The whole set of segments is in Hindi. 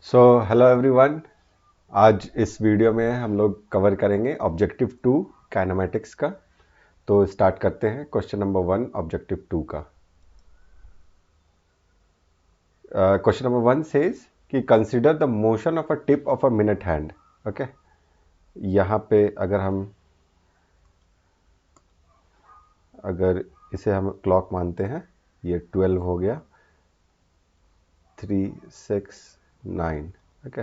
So hello everyone. आज इस वीडियो में हम लोग कवर करेंगे ऑब्जेक्टिव 2 काइनेमेटिक्स का। तो स्टार्ट करते हैं क्वेश्चन नंबर 1 ऑब्जेक्टिव 2 का। क्वेश्चन नंबर 1 सेज कि consider the motion of a tip of a minute hand. Okay, यहाँ पे अगर इसे हम क्लॉक मानते हैं, ये 12 हो गया, 3 6 9। ओके,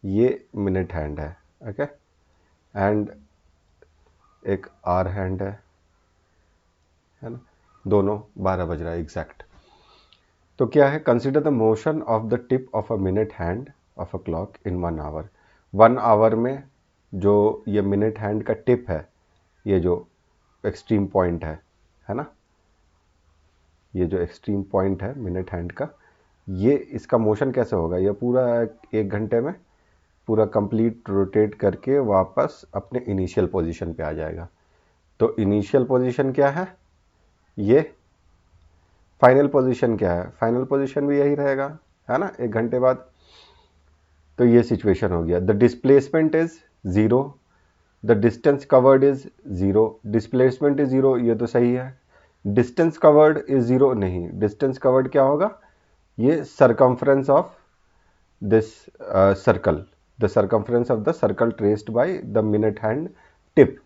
ये मिनट हैंड है। ओके, एंड एक आर हैंड है ना, दोनों 12 बज रहा है एग्जैक्ट। तो क्या है, consider the motion of the tip of a minute hand of a clock in 1 hour. 1 hour में जो ये मिनट हैंड का टिप है, ये जो एक्सट्रीम पॉइंट है ना, ये जो एक्सट्रीम पॉइंट है मिनट हैंड का, ये इसका मोशन कैसे होगा, ये पूरा 1 घंटे में पूरा कंप्लीट रोटेट करके वापस अपने इनिशियल पोजीशन पे आ जाएगा। तो इनिशियल पोजीशन क्या है, ये फाइनल पोजीशन क्या है, फाइनल पोजीशन भी यही रहेगा, है ना, 1 घंटे बाद। तो ये सिचुएशन हो गया। The displacement is 0, the distance covered is 0। Displacement is 0, ये तो सही है। डिस्टेंस कवर्ड इज 0 नहीं, डिस्टेंस कवर्ड क्या होगा, ये circumference of this circle, the circumference of the circle traced by the minute hand tip,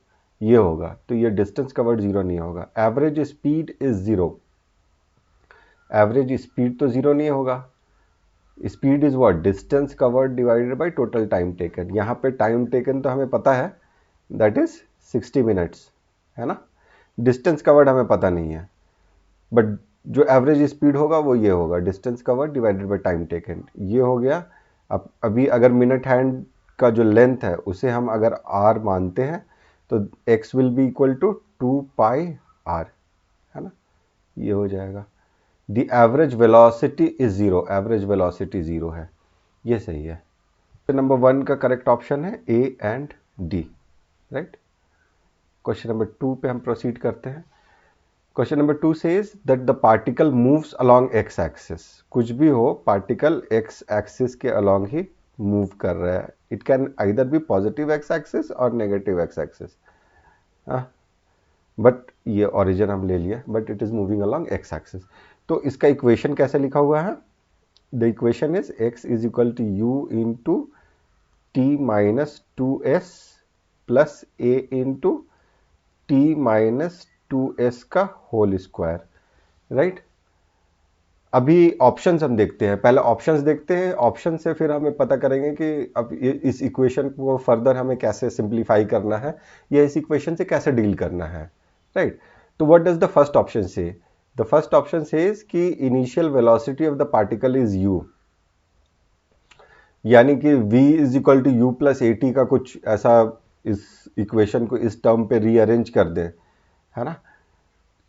ये होगा। तो ये डिस्टेंस कवर्ड 0 नहीं होगा। Average speed is 0, average speed तो 0 नहीं होगा। Speed is what, distance covered divided by total time taken. यहाँ पे टाइम टेकन तो हमें पता है, दैट इज 60 मिनट्स, है ना। डिस्टेंस कवर्ड हमें पता नहीं है, बट जो एवरेज स्पीड होगा वो ये होगा, distance covered divided by time taken, ये हो गया। अब अभी अगर मिनट हैंड का जो लेंथ है उसे हम अगर आर मानते हैं तो x will be equal to 2 pi r, है ना, ये हो जाएगा। The average velocity is 0, average velocity 0 है, ये सही है। नंबर 1 का करेक्ट ऑप्शन है A and D, right. Question number 2 पे हम प्रोसीड करते हैं। Question number 2 says that the particle moves along x axis. कुछ भी हो, पार्टिकल एक्स एक्सिस के अलोंग ही मूव कर रहा है। It can either be positive x axis और नेगेटिव एक्स एक्सिस, बट ये ओरिजिन हम ले लिया, but it is moving along x axis. तो इसका इक्वेशन कैसे लिखा हुआ है, the equation is x is equal to u into t minus 2s plus A into t minus 2s का होल स्क्वायर, राइट। अभी ऑप्शंस हम देखते हैं, पहले ऑप्शंस देखते हैं, ऑप्शन से फिर हमें पता करेंगे कि अब इस इक्वेशन को फर्दर हमें कैसे सिंप्लीफाई करना है या इस इक्वेशन से कैसे डील करना है, राइट। तो what does the first option से, द फर्स्ट ऑप्शन सेज कि initial velocity of the particle is u, यानी कि v is equal to u plus a t का कुछ ऐसा, इस इक्वेशन को इस टर्म पे रीअरेंज कर दें, है ना,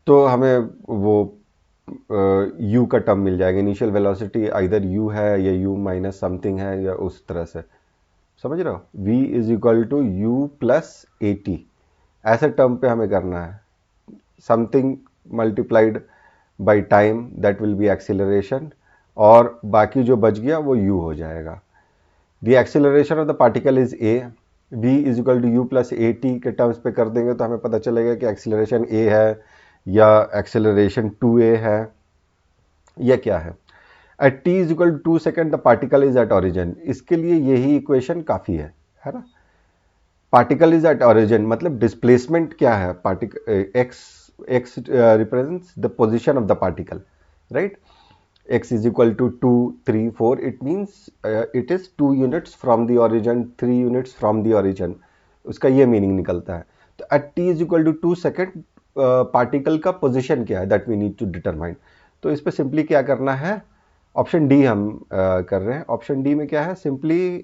तो हमें वो u का टर्म मिल जाएगा। इनिशियल वेलोसिटी आइदर u है या u माइनस समथिंग है, या उस तरह से, समझ रहे हो। v is equal to u plus a t, ऐसे टर्म पे हमें करना है। Something multiplied by time, that will be acceleration, और बाकी जो बच गया वो u हो जाएगा। The acceleration of the particle is a, v is equal to u plus a t के टर्म्स पे कर देंगे तो हमें पता चलेगा कि एक्सीलरेशन a है या एक्सीलरेशन 2a है, या क्या है। At t is equal to 2 second the particle is at origin, इसके लिए यही इक्वेशन काफ़ी है ना। पार्टिकल इज एट ऑरिजिन मतलब डिस्प्लेसमेंट क्या है, particle x represents the position of the particle, right. x is equal to 2 3 4, it means it is 2 units from the origin, 3 units from the origin, उसका ये मीनिंग निकलता है। तो at t is equal to 2 second particle का पोजीशन क्या है, that we need to determine. तो इस पर सिंपली क्या करना है, ऑप्शन डी हम कर रहे हैं। ऑप्शन डी में क्या है, सिंपली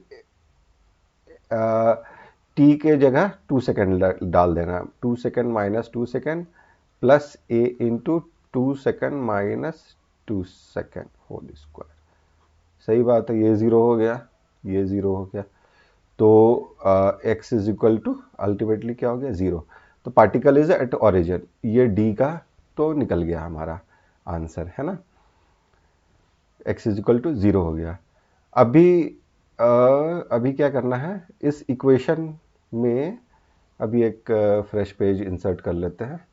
टी के जगह 2 सेकेंड डाल देना, 2 सेकेंड माइनस 2 सेकेंड प्लस ए into 2 second minus 2 second whole square. सही बात है, ये ज़ीरो हो गया, ये ज़ीरो हो गया, तो x is equal to ultimately क्या हो गया, 0। तो पार्टिकल इज एट ऑरिजिन, ये d का तो निकल गया हमारा आंसर, है ना। x इज इक्वल टू 0 हो गया। अभी अभी क्या करना है, इस इक्वेशन में अभी एक फ्रेश पेज इंसर्ट कर लेते हैं।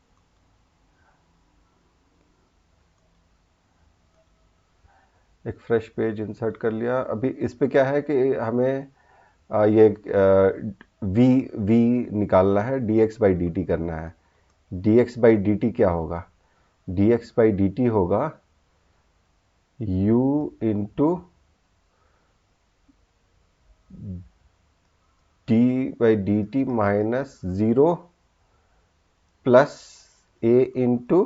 एक फ्रेश पेज इंसर्ट कर लिया। अभी इस पे क्या है कि हमें ये वी वी निकालना है, D x by D T करना है। D x by D T क्या होगा, D x by D T होगा u into D by D T minus 0 plus A into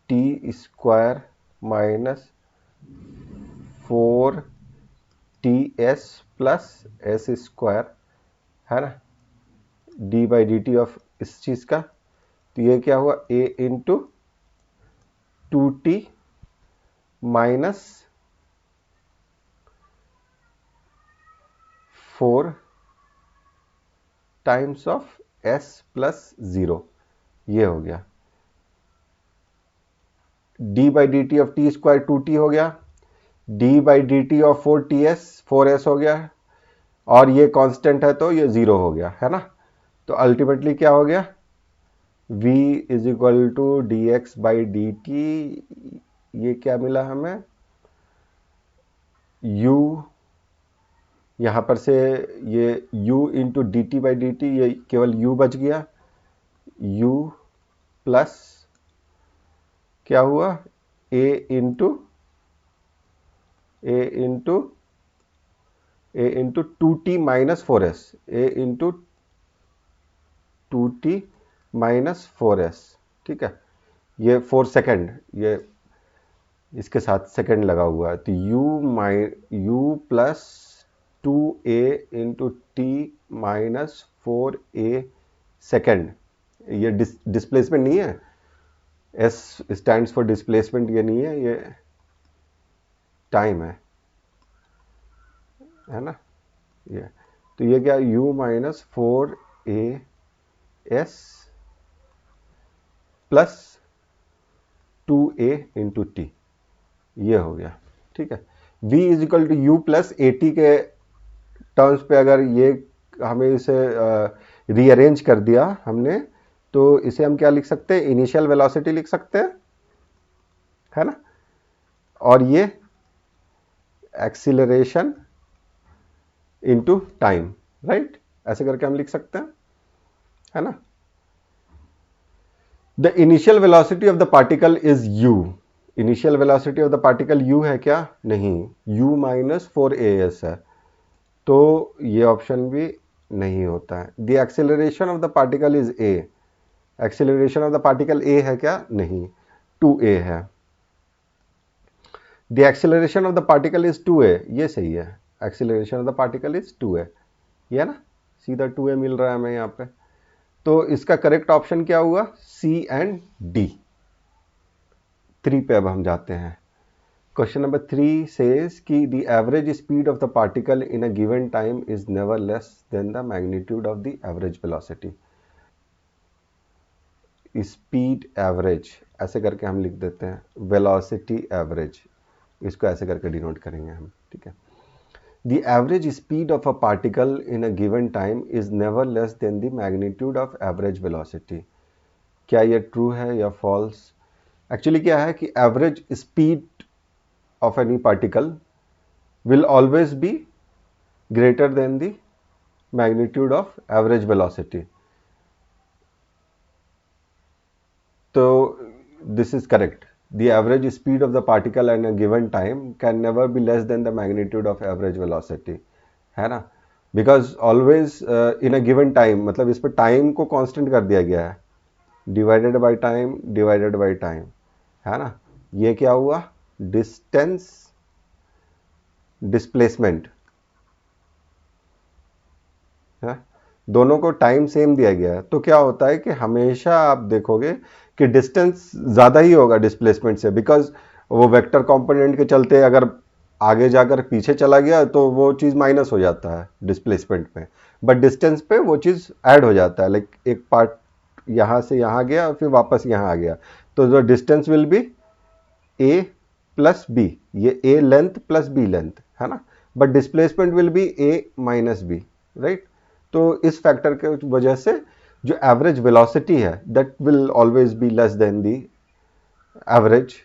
T square minus 4 T S plus S square, है ना, D by D T of इस चीज़ का। तो ये क्या हुआ, A into 2t minus 4 times of s plus 0, ये हो गया। d by D T of T square 2t हो गया, d by D T of 4ts 4s हो गया, और ये कांस्टेंट है तो ये 0 हो गया, है ना। तो अल्टीमेटली क्या हो गया, v is equal to d x by D t, ये क्या मिला हमें, u, यहाँ पर से ये u into D T by D t, ये केवल u बच गया, u प्लस क्या हुआ, a into two T minus 4s, a into 2t minus 4s, ठीक है। ये 4 सेकेंड, ये इसके साथ सेकेंड लगा हुआ है, तो u plus 2a into t minus 4a second, ये डिस्प्लेसमेंट नहीं है, s स्टैंड्स फॉर डिस्प्लेसमेंट, ये नहीं है, ये टाइम है ना, ये। तो ये क्या, u minus 4a s plus 2a into t, ये हो गया, ठीक है। v is equal to u plus a t के टर्म्स पे अगर ये हमें इसे रीअरेंज कर दिया हमने, तो इसे हम क्या लिख सकते हैं, इनिशियल वेलोसिटी लिख सकते हैं, है ना, और ये एक्सीलरेशन इनटू टाइम, राइट, ऐसे करके हम लिख सकते हैं, है ना। The initial velocity of the particle is u, initial velocity of the particle u है क्या, नहीं, u माइनस 4as है, तो ये ऑप्शन भी नहीं होता है। The acceleration of the particle is a, acceleration of the particle a है क्या, नहीं, 2a है। The acceleration of the particle is 2a, ये सही है, acceleration of the particle is 2a, ये ना, सीधा 2a मिल रहा है हमें यहाँ पे। तो इसका करेक्ट ऑप्शन क्या हुआ, C एंड D। 3 पे अब हम जाते हैं। क्वेश्चन नंबर 3 सेज कि the average speed of the particle in a given time is never less than the magnitude of the average velocity. Speed average ऐसे करके हम लिख देते हैं, वेलोसिटी एवरेज, इसको ऐसे करके डिनोट करेंगे हम, ठीक है। The average speed of a particle in a given time is never less than the magnitude of average velocity। क्या ये ट्रू है या फॉल्स? एक्चुअली क्या है कि average speed of any particle will always be greater than the magnitude of average velocity. तो this is correct, the average speed of the particle in a given time can never be less than the magnitude of average velocity, है ना, because always in a given time, मतलब इस पर टाइम को कांस्टेंट कर दिया गया है, divided by time divided by time, है ना। ये क्या हुआ, डिस्टेंस डिस्प्लेसमेंट है, दोनों को टाइम सेम दिया गया है, तो क्या होता है कि हमेशा आप देखोगे कि डिस्टेंस ज़्यादा ही होगा डिस्प्लेसमेंट से, बिकॉज वो वेक्टर कंपोनेंट के चलते अगर आगे जाकर पीछे चला गया तो वो चीज़ माइनस हो जाता है डिस्प्लेसमेंट में, बट डिस्टेंस पे वो चीज़ ऐड हो जाता है, लाइक एक पार्ट यहाँ से यहाँ गया फिर वापस यहाँ आ गया, तो जो distance will be a plus b, ये a length plus b length, है ना। But displacement will be a minus b, right. तो इस फैक्टर के वजह से जो एवरेज वेलोसिटी है that will always be less than the average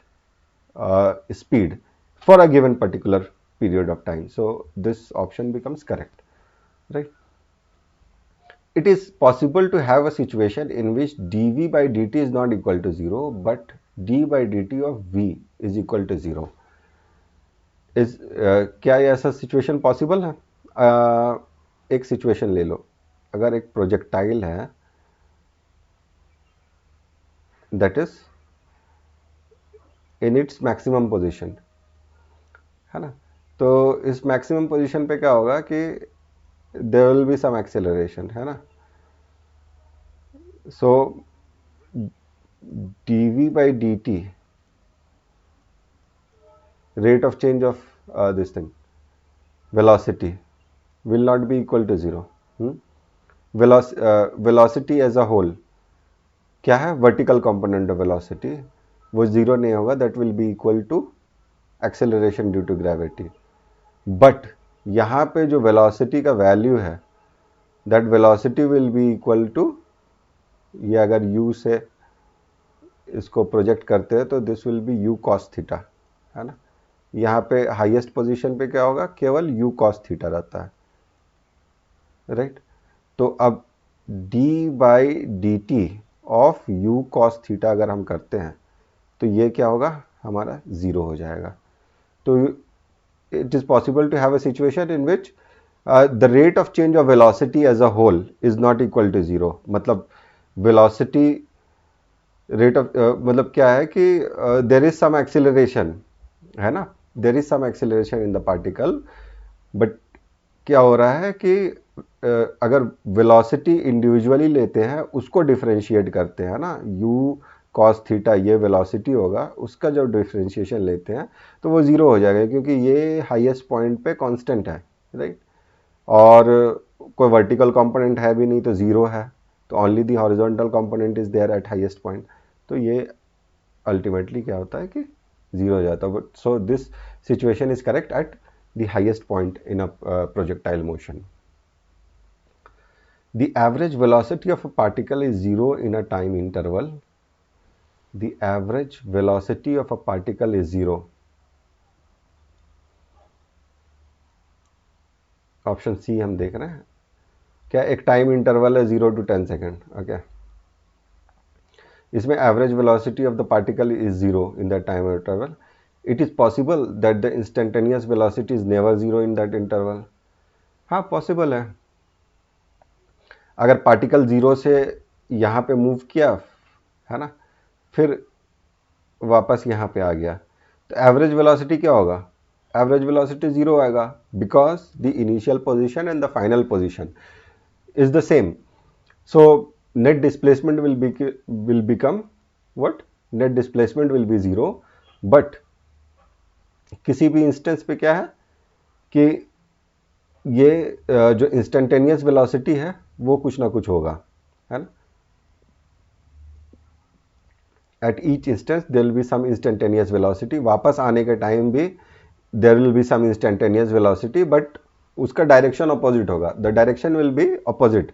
speed for a given particular period of time. So this option becomes correct, right? It is possible to have a situation in which dv by dt is not equal to 0 but d by dt of v is equal to 0. क्या ये ऐसा सिचुएशन पॉसिबल है? एक सिचुएशन ले लो, अगर एक प्रोजेक्टाइल है that is in its maximum position, है ना, तो इस मैक्सिमम पोजीशन पे क्या होगा कि there will be some acceleration, है ना। सो dv by dt, rate of change of this thing, velocity will not be equal to 0. velocity as a whole क्या है, वर्टिकल कंपोनेंट ऑफ वेलोसिटी, वो जीरो नहीं होगा, that will be equal to acceleration due to gravity. But यहाँ पे जो वेलोसिटी का वैल्यू है that velocity will be equal to, ये अगर u से इसको प्रोजेक्ट करते हैं तो this will be u cos theta, है ना। यहाँ पे हाईएस्ट पोजीशन पे क्या होगा, केवल u cos थीटा रहता है, राइट। तो अब d by D T of u cos theta अगर हम करते हैं तो ये क्या होगा, हमारा जीरो हो जाएगा। तो it is possible to have a situation in which the rate of change of velocity as a whole is not equal to zero. मतलब वेलोसिटी रेट ऑफ मतलब क्या है कि देर इज सम एक्सिलरेशन, है ना, there is some acceleration in the particle, but क्या हो रहा है कि अगर वेलोसिटी इंडिविजुअली लेते हैं उसको डिफरेंशिएट करते हैं ना, u cos थीटा ये वेलोसिटी होगा, उसका जब डिफरेंशिएशन लेते हैं तो वो जीरो हो जाएगा क्योंकि ये हाईएस्ट पॉइंट पे कांस्टेंट है, राइट। और कोई वर्टिकल कंपोनेंट है भी नहीं तो जीरो है, तो only the horizontal component is there at highest point, तो ये अल्टीमेटली क्या होता है कि जीरो हो जाता है। So this situation is correct at the highest point in a projectile motion. The average velocity of a particle is zero in a time interval. The average velocity of a particle is zero. Option C हम देख रहे हैं, क्या एक टाइम इंटरवल है 0 to 10 सेकेंड, ओके। इसमें average velocity of the particle is zero in that time interval. It is possible that the instantaneous velocity is never zero in that interval. हाँ पॉसिबल है, अगर पार्टिकल जीरो से यहाँ पे मूव किया, है ना, फिर वापस यहाँ पे आ गया, तो एवरेज वेलोसिटी क्या होगा, एवरेज वेलोसिटी जीरो आएगा because the initial position and the final position is the same. So net displacement will become what, net displacement will B zero, but किसी भी इंस्टेंस पे क्या है कि ये जो इंस्टेंटेनियस वेलोसिटी है वो कुछ ना कुछ होगा, है ना। At each instance there will be some instantaneous velocity, वापस आने के टाइम भी there will be some instantaneous velocity, but उसका डायरेक्शन अपोजिट होगा, the direction will be opposite.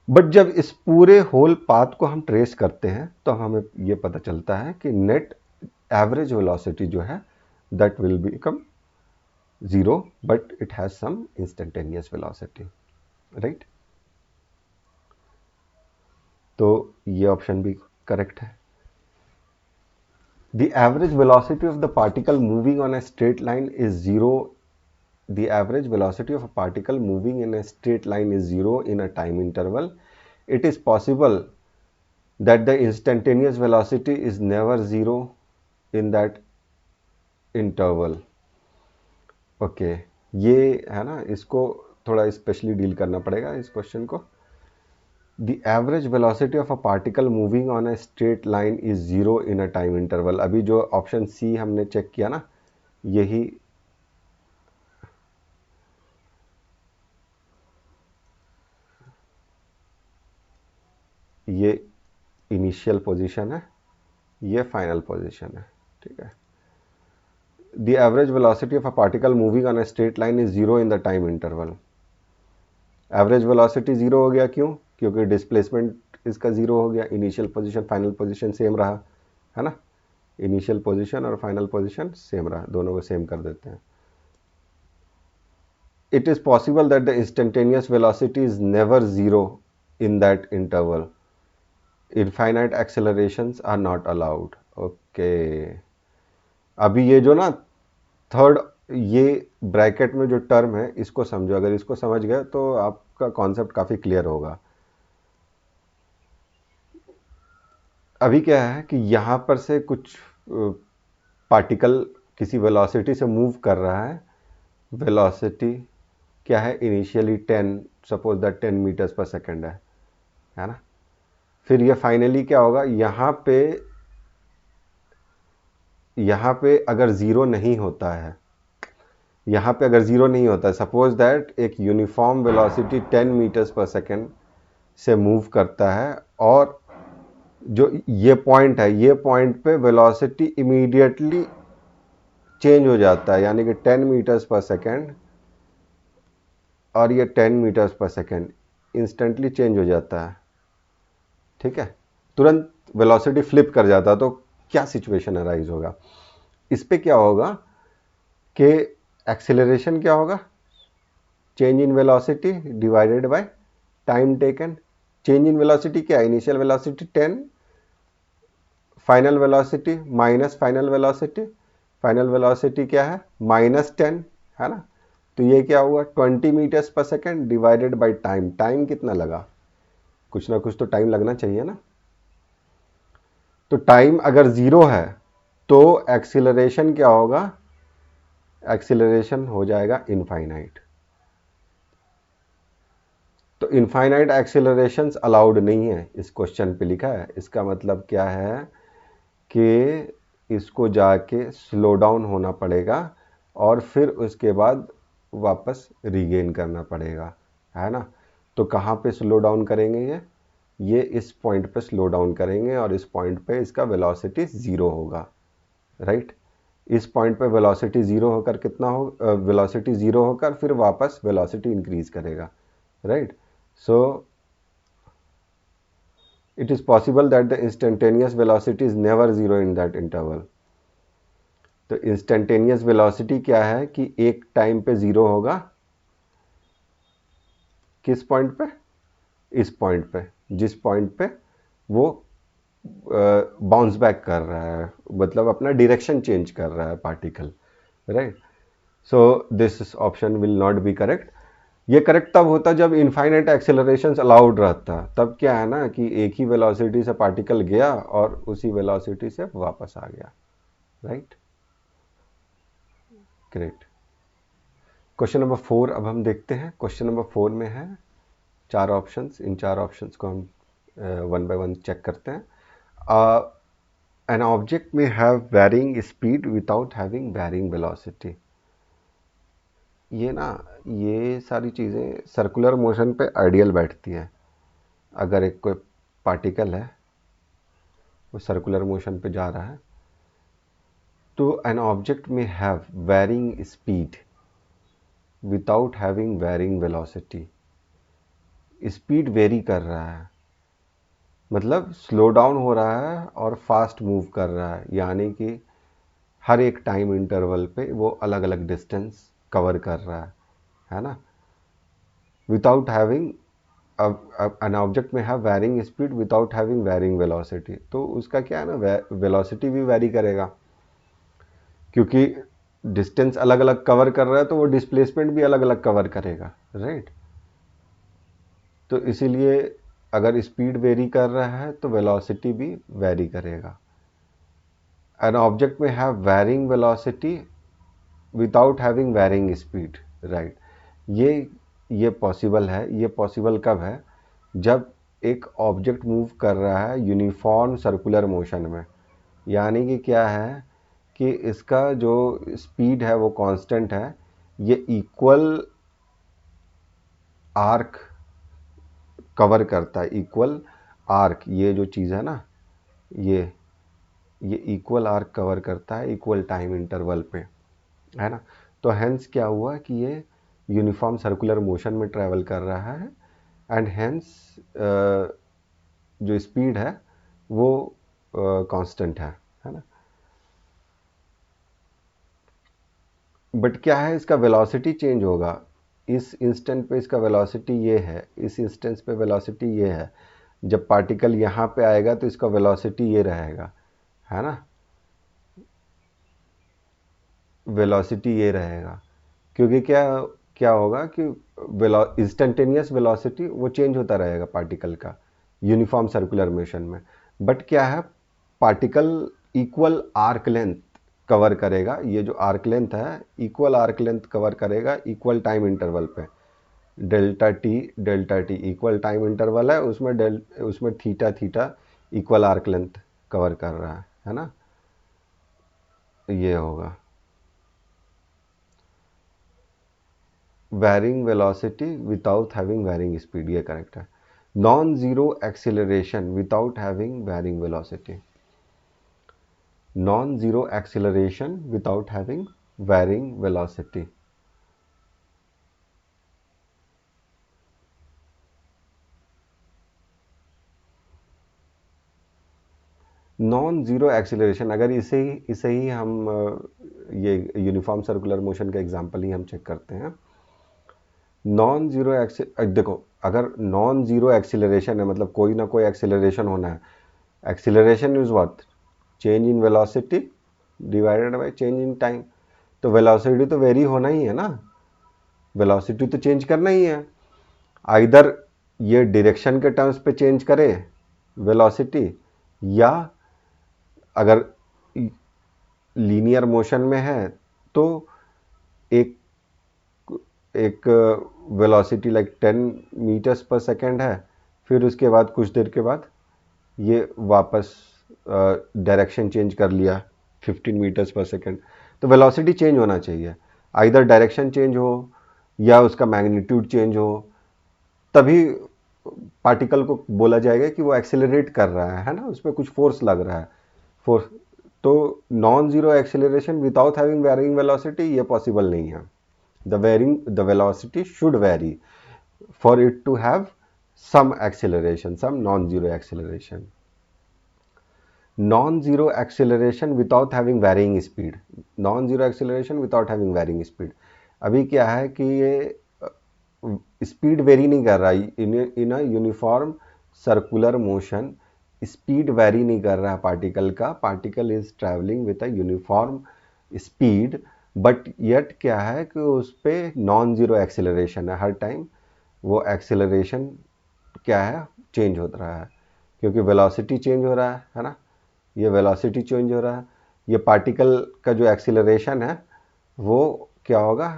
But जब इस पूरे होल पाथ को हम ट्रेस करते हैं तो हमें ये पता चलता है कि नेट एवरेज वेलोसिटी जो है that will become zero but it has some instantaneous velocity, right. तो ये ऑप्शन भी करेक्ट है. The average velocity of the particle moving on a straight line is zero. The average velocity of a particle moving in a straight line is zero in a time interval. It is possible that the instantaneous velocity is never zero in that interval. Okay, ये है ना, इसको थोड़ा स्पेशली डील करना पड़ेगा इस क्वेश्चन को. The average velocity of a particle moving on a straight line is zero in a time interval. अभी जो ऑप्शन सी हमने चेक किया ना, यही ये इनिशियल पोजीशन है, ये फाइनल पोजीशन है, ठीक है. The average velocity of a particle moving on a straight line is zero in the time interval. Average velocity zero हो गया, क्यों? क्योंकि डिस्प्लेसमेंट इसका जीरो हो गया, initial position final position same रहा, है ना। इनिशियल पोजीशन और फाइनल पोजीशन सेम रहा, दोनों को सेम कर देते हैं। It is possible that the instantaneous velocity is never zero in that interval. Infinite accelerations are not allowed. Okay. अभी ये जो ना थर्ड, ये ब्रैकेट में जो टर्म है इसको समझो, अगर इसको समझ गए तो आपका कॉन्सेप्ट काफ़ी क्लियर होगा। अभी क्या है कि यहाँ पर से कुछ पार्टिकल किसी वेलोसिटी से मूव कर रहा है। वेलोसिटी क्या है? Initially 10, suppose that 10 metres per second है ना। फिर ये फाइनली क्या होगा, यहाँ पे अगर ज़ीरो नहीं होता है, यहाँ पे अगर ज़ीरो नहीं होता है, सपोज दैट एक uniform velocity 10 metres per second से मूव करता है, और जो ये पॉइंट है, ये पॉइंट पे वेलोसिटी इमीडिएटली चेंज हो जाता है, यानी कि 10 मीटर्स पर सेकेंड और ये 10 metres per second instantly change हो जाता है, ठीक है, तुरंत वेलोसिटी फ्लिप कर जाता है। तो क्या सिचुएशन अराइज होगा इस पे? क्या होगा कि एक्सेलरेशन क्या होगा? Change in velocity divided by time taken. Change in velocity क्या है? Initial velocity 10, final velocity minus final velocity, final velocity क्या है? -10, है ना। तो ये क्या हुआ? 20 metres per second divided by time. Time कितना लगा? कुछ ना कुछ तो टाइम लगना चाहिए ना। तो टाइम अगर ज़ीरो है तो एक्सीलरेशन क्या होगा? एक्सीलरेशन हो जाएगा इनफाइनाइट। तो इनफाइनाइट एक्सीलरेशंस अलाउड नहीं है, इस क्वेश्चन पे लिखा है। इसका मतलब क्या है कि इसको जाके स्लो डाउन होना पड़ेगा और फिर उसके बाद वापस रीगेन करना पड़ेगा, है ना। तो कहाँ पे स्लो डाउन करेंगे? ये इस पॉइंट पे स्लो डाउन करेंगे और इस पॉइंट पे इसका वेलोसिटी ज़ीरो होगा, राइट। इस पॉइंट पे वेलोसिटी ज़ीरो होकर कितना हो, वेलोसिटी ज़ीरो होकर फिर वापस वेलोसिटी इंक्रीज करेगा, right. So it is possible that the instantaneous velocity is never zero in that interval. तो इंस्टेंटेनियस वेलोसिटी क्या है कि एक टाइम पे ज़ीरो होगा, किस पॉइंट पे? इस पॉइंट पे, जिस पॉइंट पे वो बाउंस बैक कर रहा है, मतलब अपना डायरेक्शन चेंज कर रहा है particle, right. So this option will not be correct. ये करेक्ट तब होता जब इनफाइनाइट एक्सेलरेशंस अलाउड रहता, तब क्या है ना कि एक ही वेलोसिटी से पार्टिकल गया और उसी वेलोसिटी से वापस आ गया, राइट। ग्रेट। क्वेश्चन नंबर 4 अब हम देखते हैं। क्वेश्चन नंबर 4 में है 4 ऑप्शंस। इन 4 ऑप्शंस को हम वन बाय वन चेक करते हैं। एन ऑब्जेक्ट में have varying speed without having varying velocity. ये सारी चीज़ें सर्कुलर मोशन पे आइडियल बैठती हैं। अगर एक कोई पार्टिकल है वो सर्कुलर मोशन पे जा रहा है, तो एन ऑब्जेक्ट में have varying speed without having varying velocity. Speed very कर रहा है, मतलब स्लो डाउन हो रहा है और फास्ट मूव कर रहा है, यानी कि हर एक टाइम इंटरवल पे वो अलग अलग डिस्टेंस कवर कर रहा है ना। विदाउट हैविंग, अब एन ऑब्जेक्ट में have varying speed without having varying velocity, तो उसका क्या है ना, वेलोसिटी भी वैरी करेगा, क्योंकि डिस्टेंस अलग अलग कवर कर रहा है तो वो डिस्प्लेसमेंट भी अलग अलग कवर करेगा, राइट। तो इसीलिए अगर स्पीड वेरी कर रहा है तो वेलोसिटी भी वेरी करेगा। एन ऑब्जेक्ट में have varying velocity without having varying speed, right. ये पॉसिबल है। ये पॉसिबल कब है? जब एक ऑब्जेक्ट मूव कर रहा है यूनिफॉर्म सर्कुलर मोशन में, यानी कि क्या है कि इसका जो स्पीड है वो कांस्टेंट है, ये इक्वल आर्क कवर करता है, इक्वल आर्क। ये जो चीज़ है ना, ये इक्वल आर्क कवर करता है इक्वल टाइम इंटरवल पे। है ना। तो हेंस क्या हुआ कि ये यूनिफॉर्म सर्कुलर मोशन में ट्रैवल कर रहा है, एंड हेंस जो स्पीड है वो कांस्टेंट है ना। बट क्या है, इसका वेलोसिटी चेंज होगा। इस इंस्टेंट पे इसका वेलोसिटी ये है, इस इंस्टेंस पे वेलोसिटी ये है। जब पार्टिकल यहाँ पे आएगा तो इसका वेलोसिटी ये रहेगा, है ना, वेलोसिटी ये रहेगा। क्योंकि क्या क्या होगा कि इंस्टेंटेनियस वेलोसिटी वो चेंज होता रहेगा पार्टिकल का यूनिफॉर्म सर्कुलर मोशन में। बट क्या है, particle equal arc length cover करेगा। ये जो आर्क लेंथ है इक्वल आर्क लेंथ कवर करेगा इक्वल टाइम इंटरवल पे। Delta T equal time interval है, उसमें theta theta equal arc length cover कर रहा है ना। ये होगा varying velocity without having varying speed, ये करेक्ट है। Non zero acceleration without having varying velocity, non zero acceleration without having varying velocity. Non zero acceleration, अगर इसे ही हम ये यूनिफॉर्म सर्कुलर मोशन का एग्जांपल ही हम चेक करते हैं। नॉन जीरो देखो, अगर नॉन जीरो एक्सीलरेशन है मतलब कोई ना कोई एक्सीलरेशन होना है। Acceleration is what, change in velocity divided by change in time. तो वेलोसिटी तो वेरी होना ही है ना, वेलोसिटी तो चेंज करना ही है। आइदर ये डायरेक्शन के टर्म्स पे चेंज करे वेलोसिटी, या अगर लीनियर मोशन में है तो एक एक velocity like 10 metres per second है, फिर उसके बाद कुछ देर के बाद ये वापस डायरेक्शन चेंज कर लिया 15 मीटर्स पर सेकेंड। तो वेलोसिटी चेंज होना चाहिए, आइदर डायरेक्शन चेंज हो या उसका मैग्नीट्यूड चेंज हो, तभी पार्टिकल को बोला जाएगा कि वो एक्सेलरेट कर रहा है ना, उसमें कुछ फोर्स लग रहा है, फोर्स। तो non zero acceleration without having varying velocity ये पॉसिबल नहीं है। the velocity should vary for it to have some acceleration, some non-zero acceleration. Non-zero acceleration without having varying speed, non-zero acceleration without having varying speed। अभी क्या है कि ये स्पीड वेरी नहीं कर रहा in a uniform circular motion. Speed vary नहीं कर रहा पार्टिकल का, particle is travelling with a uniform speed. But yet क्या है कि उस पर नॉन जीरो एक्सेलरेशन है हर टाइम। वो एक्सेलरेशन क्या है, चेंज होता रहा है, क्योंकि वेलोसिटी चेंज हो रहा है ना। ये वेलोसिटी चेंज हो रहा है, ये पार्टिकल का जो एक्सेलरेशन है वो क्या होगा,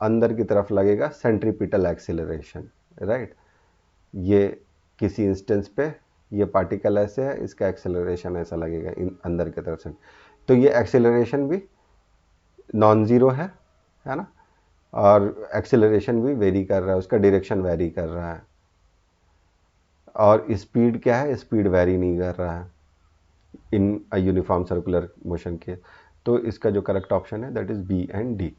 अंदर की तरफ लगेगा, सेंट्रीपिटल एक्सेलरेशन, राइट। ये किसी इंस्टेंस पे ये पार्टिकल ऐसे है, इसका एक्सेलरेशन ऐसा लगेगा अंदर की तरफ से। तो ये एक्सेलरेशन भी नॉन ज़ीरो है ना, और एक्सेलरेशन भी वेरी कर रहा है, उसका डायरेक्शन वेरी कर रहा है। और स्पीड क्या है, स्पीड वेरी नहीं कर रहा है in a uniform circular motion के। तो इसका जो करेक्ट ऑप्शन है that is B and D.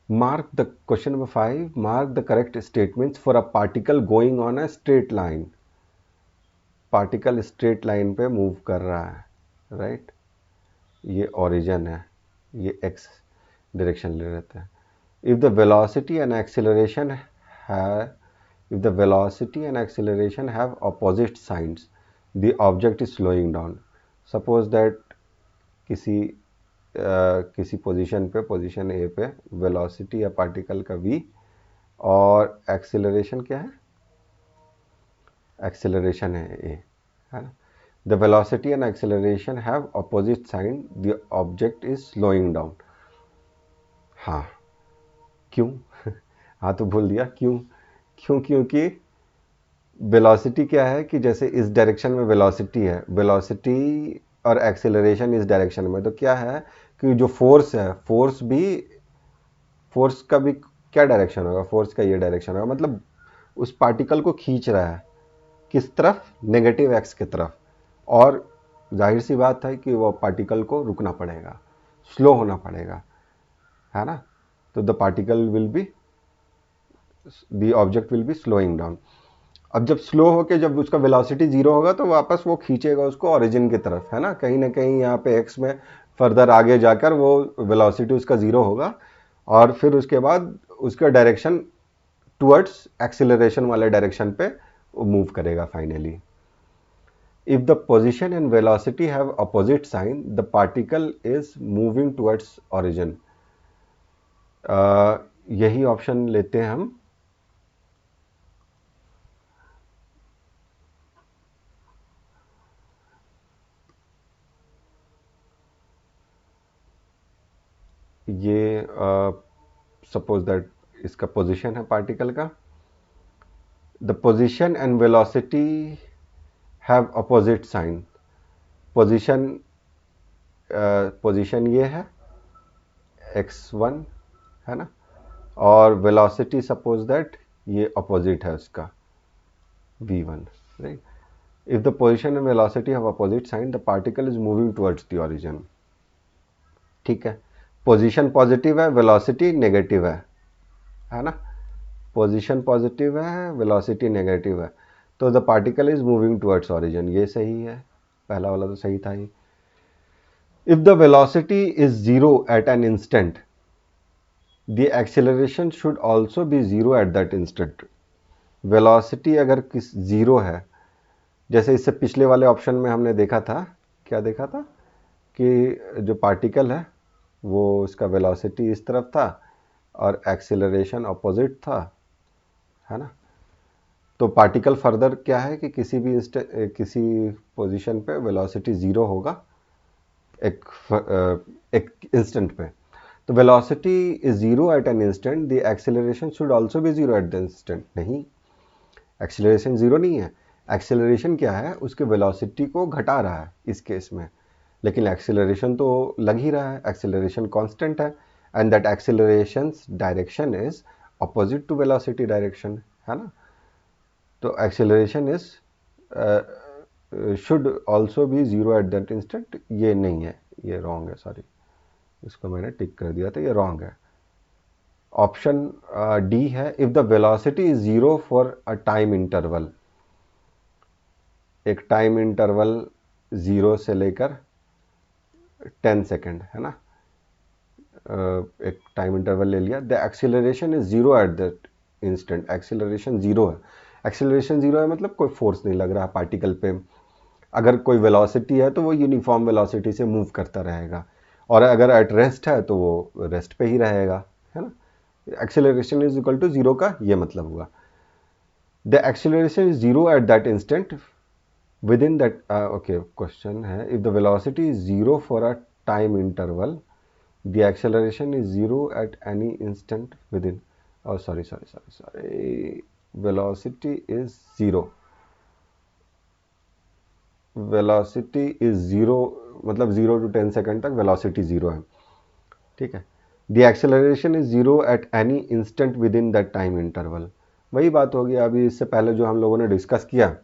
Mark the question number 5. Mark the correct statements for a particle going on a straight line. Particle straight line पे मूव कर रहा है, राइट। ये ओरिजिन है, ये एक्स डायरेक्शन ले रहता है। If the velocity and acceleration है if the velocity and acceleration have opposite signs, the object is slowing down. Suppose that किसी पोजीशन पे, पोजीशन ए पे वेलोसिटी या पार्टिकल का v और एक्सेलरेशन क्या है, एक्सेलरेशन है ए, है ना। The velocity and acceleration have opposite sign, the object is slowing down. हाँ, क्यों? हाँ तो बोल दिया क्यों। क्यों? क्योंकि वेलोसिटी क्या है कि जैसे इस डायरेक्शन में वेलोसिटी है, वेलोसिटी और एक्सेलरेशन इस डायरेक्शन में, तो क्या है कि जो फोर्स है, फोर्स का भी क्या डायरेक्शन होगा, फोर्स का ये डायरेक्शन होगा, मतलब उस पार्टिकल को खींच रहा है किस तरफ, नेगेटिव एक्स की तरफ। और जाहिर सी बात है कि वो पार्टिकल को रुकना पड़ेगा, स्लो होना पड़ेगा, है ना। तो the particle will be, the object will be slowing down. अब जब स्लो होके जब उसका वेलोसिटी जीरो होगा तो वापस वो खींचेगा उसको ओरिजिन की तरफ, है ना। कहीं ना कहीं यहाँ पे एक्स में फर्दर आगे जाकर वो वेलोसिटी उसका जीरो होगा और फिर उसके बाद उसका डायरेक्शन टुवर्ड्स एक्सीलरेशन वाले डायरेक्शन पे मूव करेगा finally. If the position and velocity have opposite sign, the particle is moving towards origin. यही ऑप्शन लेते हैं हम। ये सपोज दैट इसका पोजीशन है पार्टिकल का। The position and velocity have opposite sign. Position ये है x1, है ना, और वेलोसिटी सपोज दैट ये अपोजिट है उसका v1, right. If the position and velocity have opposite sign, the particle is moving towards the origin. ठीक है, पोजीशन पॉजिटिव है, वेलोसिटी नेगेटिव है ना। पोजीशन पॉजिटिव है, वेलोसिटी नेगेटिव है, तो the particle is moving towards origin. ये सही है, पहला वाला तो सही था ही। If the velocity is zero at an instant, the acceleration should also be zero at that instant. Velocity अगर किस जीरो है, जैसे इससे पिछले वाले ऑप्शन में हमने देखा था, क्या देखा था कि जो पार्टिकल है वो उसका वेलोसिटी इस तरफ था और एक्सीलरेशन अपोजिट था, है ना। तो पार्टिकल फर्दर क्या है कि किसी पोजीशन पे वेलोसिटी जीरो होगा एक इंस्टेंट पे। तो velocity is zero at an instant, the acceleration should also be zero at the instant. नहीं, एक्सीलरेशन जीरो नहीं है। एक्सीलरेशन क्या है, उसके वेलोसिटी को घटा रहा है इस केस में, लेकिन एक्सीलरेशन तो लग ही रहा है, एक्सीलरेशन कांस्टेंट है, and that acceleration direction is opposite to velocity direction, है ना। तो acceleration is should also be zero at that instant, ये नहीं है, ये रॉन्ग है, सॉरी, इसको मैंने टिक कर दिया था, ये रॉन्ग है। ऑप्शन डी है, if the velocity is zero for a time interval. एक टाइम इंटरवल जीरो से लेकर 10 सेकेंड, है ना। एक टाइम इंटरवल ले लिया, the acceleration is zero at that instant. Acceleration zero है, एक्सीलरेशन जीरो है मतलब कोई फोर्स नहीं लग रहा पार्टिकल पे। अगर कोई वेलोसिटी है तो वो यूनिफॉर्म वेलोसिटी से मूव करता रहेगा, और अगर एट रेस्ट है तो वो रेस्ट पे ही रहेगा, है ना। Acceleration is equal to zero का ये मतलब हुआ। The acceleration is zero at that instant within that okay, question है, if the velocity is zero for a time interval, the acceleration is zero at any instant within, oh sorry, velocity is zero, velocity is zero मतलब 0 to 10 सेकेंड तक वेलोसिटी जीरो है, ठीक है। the acceleration is zero at any instant within that time interval। वही बात होगी अभी इससे पहले जो हम लोगों ने डिस्कस किया,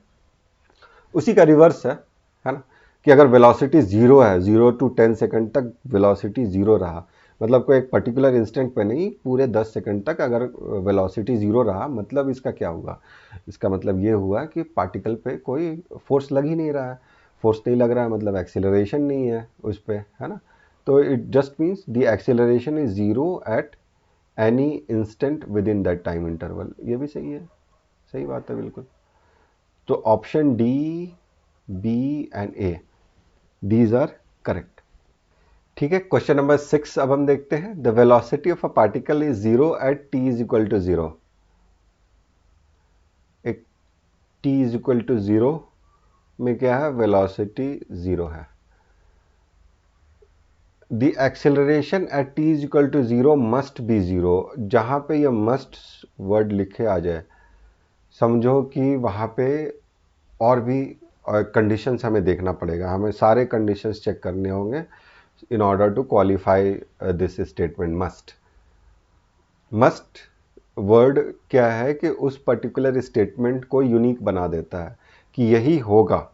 उसी का रिवर्स है ना, कि अगर वेलोसिटी जीरो है, 0 to 10 सेकंड तक वेलोसिटी जीरो रहा, मतलब कोई एक पर्टिकुलर इंस्टेंट पे नहीं, पूरे 10 सेकंड तक अगर वेलोसिटी जीरो रहा, मतलब इसका क्या हुआ, इसका मतलब ये हुआ कि पार्टिकल पे कोई फोर्स लग ही नहीं रहा है। फोर्स नहीं लग रहा है मतलब एक्सीलरेशन नहीं है उस पर, है ना। तो it just means the acceleration is zero at any instant within that time interval. ये भी सही है, सही बात है बिल्कुल। तो option D, B and A, these are correct. ठीक है, क्वेश्चन नंबर 6 अब हम देखते हैं। The velocity of a particle is zero at T is equal to zero. एक T is equal to zero में क्या है, वेलोसिटी जीरो है। The acceleration at T is equal to zero must be zero. जहां पे ये मस्ट वर्ड लिखे आ जाए, समझो कि वहां पे और भी कंडीशंस हमें देखना पड़ेगा, हमें सारे कंडीशंस चेक करने होंगे in order to qualify this statement. Must word क्या है कि उस पर्टिकुलर स्टेटमेंट को यूनिक बना देता है कि यही होगा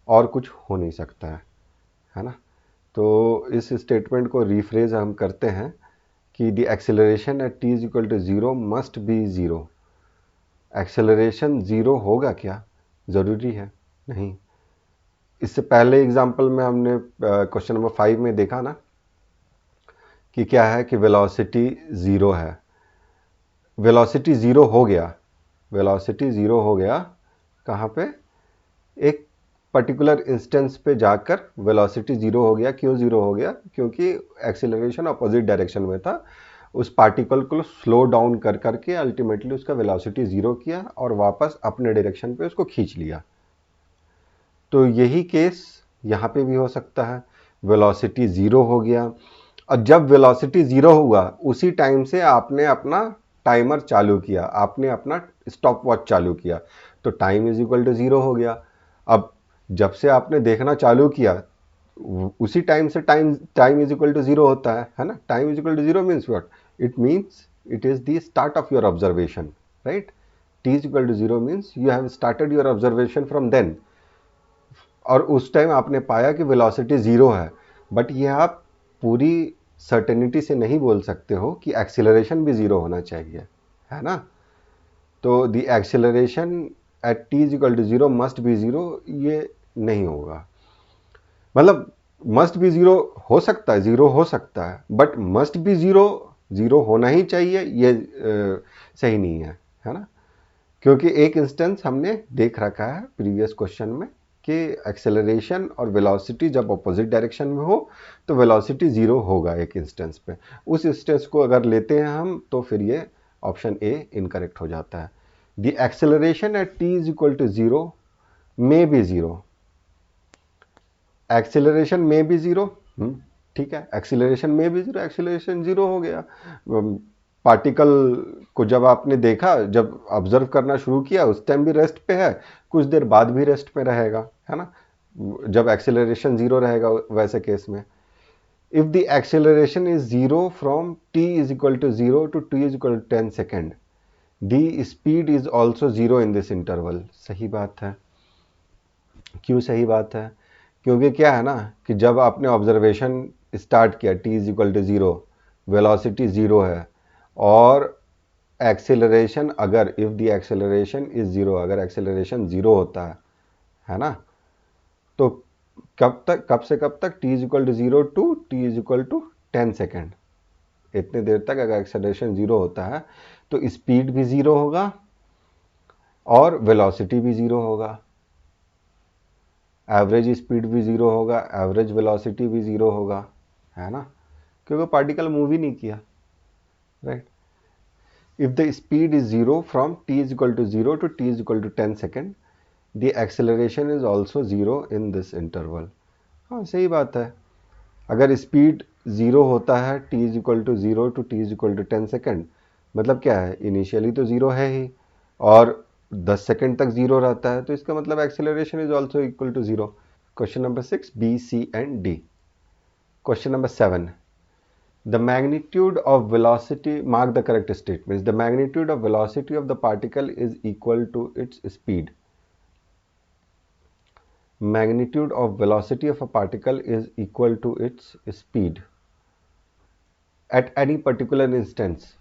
और कुछ हो नहीं सकता है, है ना। तो इस स्टेटमेंट को रिफ्रेज हम करते हैं कि the acceleration at t is equal to zero must be zero. Acceleration zero होगा क्या? ज़रूरी है नहीं। इससे पहले एग्जाम्पल में हमने क्वेश्चन नंबर 5 में देखा ना कि क्या है कि वेलोसिटी ज़ीरो है। वेलोसिटी ज़ीरो हो गया, वेलोसिटी ज़ीरो हो गया कहाँ पे? एक पर्टिकुलर इंस्टेंस पे जाकर वेलोसिटी ज़ीरो हो गया। क्यों ज़ीरो हो गया? क्योंकि एक्सीलरेशन अपोजिट डायरेक्शन में था। उस पार्टिकल को स्लो डाउन कर करके अल्टीमेटली उसका वेलोसिटी ज़ीरो किया और वापस अपने डायरेक्शन पे उसको खींच लिया। तो यही केस यहाँ पे भी हो सकता है। वेलोसिटी ज़ीरो हो गया और जब वेलोसिटी ज़ीरो हुआ उसी टाइम से आपने अपना टाइमर चालू किया, आपने अपना स्टॉप वॉच चालू किया, तो time is equal to zero हो गया। अब जब से आपने देखना चालू किया उसी टाइम से time is equal to zero होता है ना। Time is equal to zero means what? It means it is the start of your observation, right. t is equal to zero means you have started your observation from then, और उस टाइम आपने पाया कि वेलोसिटी ज़ीरो है। बट ये आप पूरी सर्टेनिटी से नहीं बोल सकते हो कि एक्सीलरेशन भी ज़ीरो होना चाहिए, है ना। तो the acceleration at t is equal to zero must be zero, ये नहीं होगा। मतलब मस्ट बी ज़ीरो हो सकता है, ज़ीरो हो सकता है, but must be zero zero होना ही चाहिए ये सही नहीं है ना। क्योंकि एक इंस्टेंस हमने देख रखा है प्रीवियस क्वेश्चन में कि एक्सेलरेशन और वेलोसिटी जब अपोजिट डायरेक्शन में हो तो वेलोसिटी ज़ीरो होगा एक इंस्टेंस पे। उस इंस्टेंस को अगर लेते हैं हम तो फिर ये ऑप्शन ए इनकरेक्ट हो जाता है। The acceleration at t is equal to zero may be zero. Acceleration में भी ज़ीरो, ठीक है, एक्सेलरेशन में भी ज़ीरो, एक्सेलरेशन ज़ीरो हो गया। पार्टिकल को जब आपने देखा, जब ऑब्जर्व करना शुरू किया उस टाइम भी रेस्ट पे है, कुछ देर बाद भी रेस्ट पे रहेगा, है ना, जब एक्सेलरेशन ज़ीरो रहेगा वैसे केस में। If the acceleration is zero from t is equal to zero to t is equal to 10 second, the speed is also zero in this interval. सही बात है। क्यों सही बात है? क्योंकि क्या है ना कि जब आपने ऑब्जर्वेशन स्टार्ट किया t is equal to zero, velocity zero है, और एक्सेलरेशन अगर if the acceleration is zero, अगर एक्सेलरेशन ज़ीरो होता है ना, तो कब से कब तक? t is equal to zero to t is equal to 10 second, इतने देर तक अगर एक्सेलरेशन ज़ीरो होता है तो स्पीड भी ज़ीरो होगा और वेलोसिटी भी ज़ीरो होगा, एवरेज स्पीड भी ज़ीरो होगा, एवरेज वेलोसिटी भी ज़ीरो होगा, है ना, क्योंकि पार्टिकल मूव ही नहीं किया, right. If the speed is zero from t is equal to zero to t is equal to 10 second, the acceleration is also zero in this interval. हाँ सही बात है। अगर स्पीड ज़ीरो होता है t is equal to zero to t is equal to 10 second, मतलब क्या है, इनिशियली तो ज़ीरो है ही और 10 सेकेंड तक ज़ीरो रहता है, तो इसका मतलब acceleration is also equal to zero. Question number 6, B, C and D. Question number 7. The magnitude of velocity, mark the correct statements. The magnitude of velocity of the particle is equal to its speed. Magnitude of velocity of a particle is equal to its speed at any particular instance.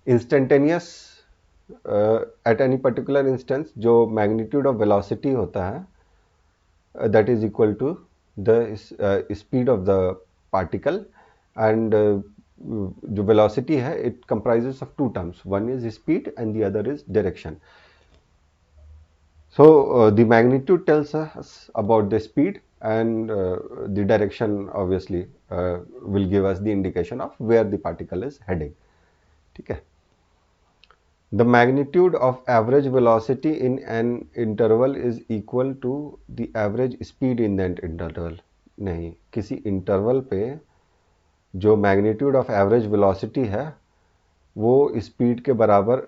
Instantaneous at any particular instance जो magnitude of velocity होता है that is equal to the speed of the particle, and जो velocity है it comprises of two terms, one is speed and the other is direction. So the magnitude tells us about the speed, and the direction obviously will give us the indication of where the particle is heading, ठीक है। The magnitude of average velocity in an interval is equal to the average speed in that interval. नहीं, किसी इंटरवल पे जो मैग्नीट्यूड ऑफ एवरेज वेलोसिटी है वो स्पीड के बराबर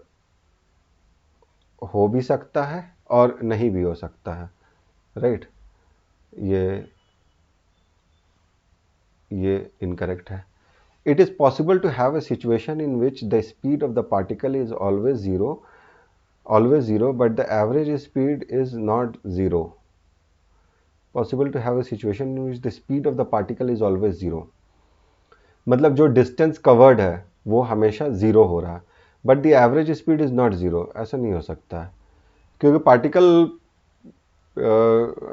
हो भी सकता है और नहीं भी हो सकता है, राइट। ये इनकरेक्ट है। It is possible to have a situation in which the speed of the particle is always zero, but the average speed is not zero. Possible to have a situation in which the speed of the particle is always zero. मतलब जो डिस्टेंस कवर्ड है वो हमेशा जीरो हो रहा है, but the average speed is not zero. ऐसा नहीं हो सकता है, क्योंकि पार्टिकल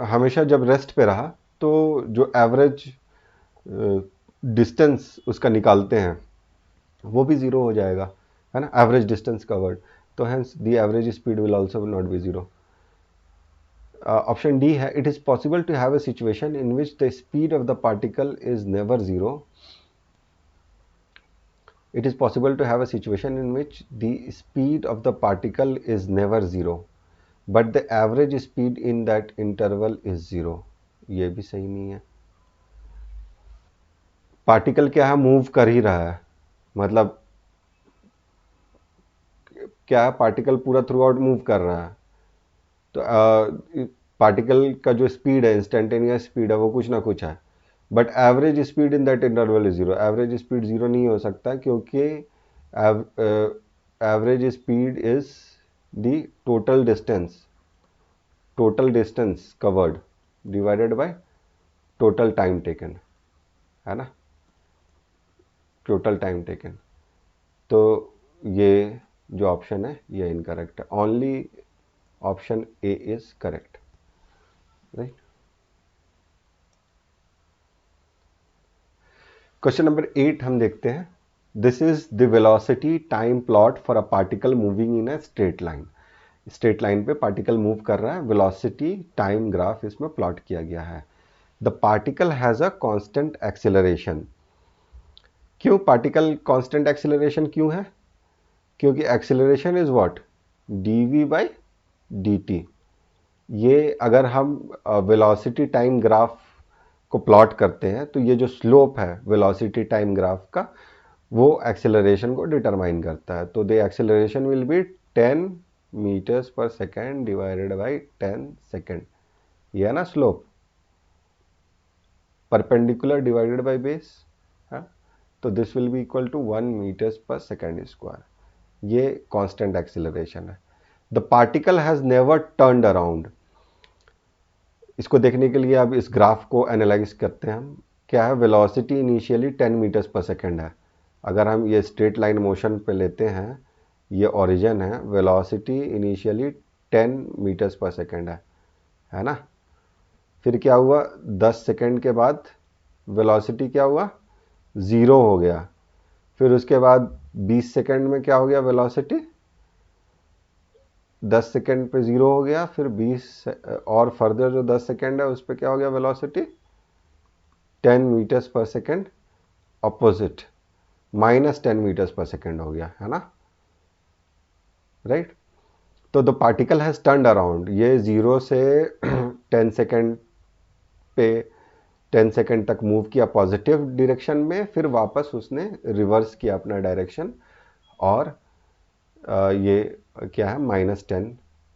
हमेशा जब रेस्ट पे रहा तो जो एवरेज डिस्टेंस उसका निकालते हैं वो भी ज़ीरो हो जाएगा, है ना, एवरेज डिस्टेंस कवर्ड। तो hence the average speed will also not be zero. Option D है, it is possible to have a situation in which the speed of the particle is never zero. It is possible to have a situation in which the speed of the particle is never zero, but the average speed in that interval is zero। ये भी सही नहीं है। पार्टिकल क्या है, मूव कर ही रहा है, मतलब क्या है, पार्टिकल पूरा थ्रू आउट मूव कर रहा है। तो पार्टिकल का जो स्पीड है, इंस्टेंटेनियस स्पीड है, वो कुछ ना कुछ है, but average speed in that interval is zero. Average speed zero नहीं हो सकता, क्योंकि average speed is the total distance covered divided by total time taken, है ना, टोटल टाइम टेकन। तो ये जो ऑप्शन है ये इनकरेक्ट है। Only option A is correct, right. Question number 8 हम देखते हैं। This is the velocity time plot for a particle moving in a straight line. Straight line पे पार्टिकल मूव कर रहा है, वेलोसिटी टाइम ग्राफ इसमें प्लॉट किया गया है। The particle has a constant acceleration. क्यों पार्टिकल कांस्टेंट एक्सेलरेशन क्यों है? क्योंकि acceleration is what, dv by dt। ये अगर हम वेलोसिटी टाइम ग्राफ को प्लॉट करते हैं तो ये जो स्लोप है वेलोसिटी टाइम ग्राफ का, वो एक्सेलरेशन को डिटरमाइन करता है। तो the acceleration will be 10 metres per second divided by 10 second. ये है ना slope, perpendicular divided by base, हाँ। तो this will be equal to 1 metres per second square. ये कांस्टेंट एक्सेलरेशन है। The particle has never turned around. इसको देखने के लिए अब इस ग्राफ को एनालाइज करते हैं हम। क्या है, velocity initially 10 metres per second है। अगर हम ये स्ट्रेट लाइन मोशन पे लेते हैं, ये ओरिजिन है, velocity initially 10 metres per second है ना। फिर क्या हुआ, 10 सेकेंड के बाद वेलोसिटी क्या हुआ, ज़ीरो हो गया। फिर उसके बाद 20 सेकेंड में क्या हो गया, वेलोसिटी 10 सेकेंड पे ज़ीरो हो गया। फिर 20 और फर्दर जो 10 सेकेंड है उस पर क्या हो गया, velocity 10 metres per second, opposite -10 metres per second हो गया, है ना, राइट। तो the particle has turned around. ये जीरो से 10 सेकेंड पे 10 सेकेंड तक मूव किया पॉजिटिव डायरेक्शन में, फिर वापस उसने रिवर्स किया अपना डायरेक्शन, और ये क्या है, -10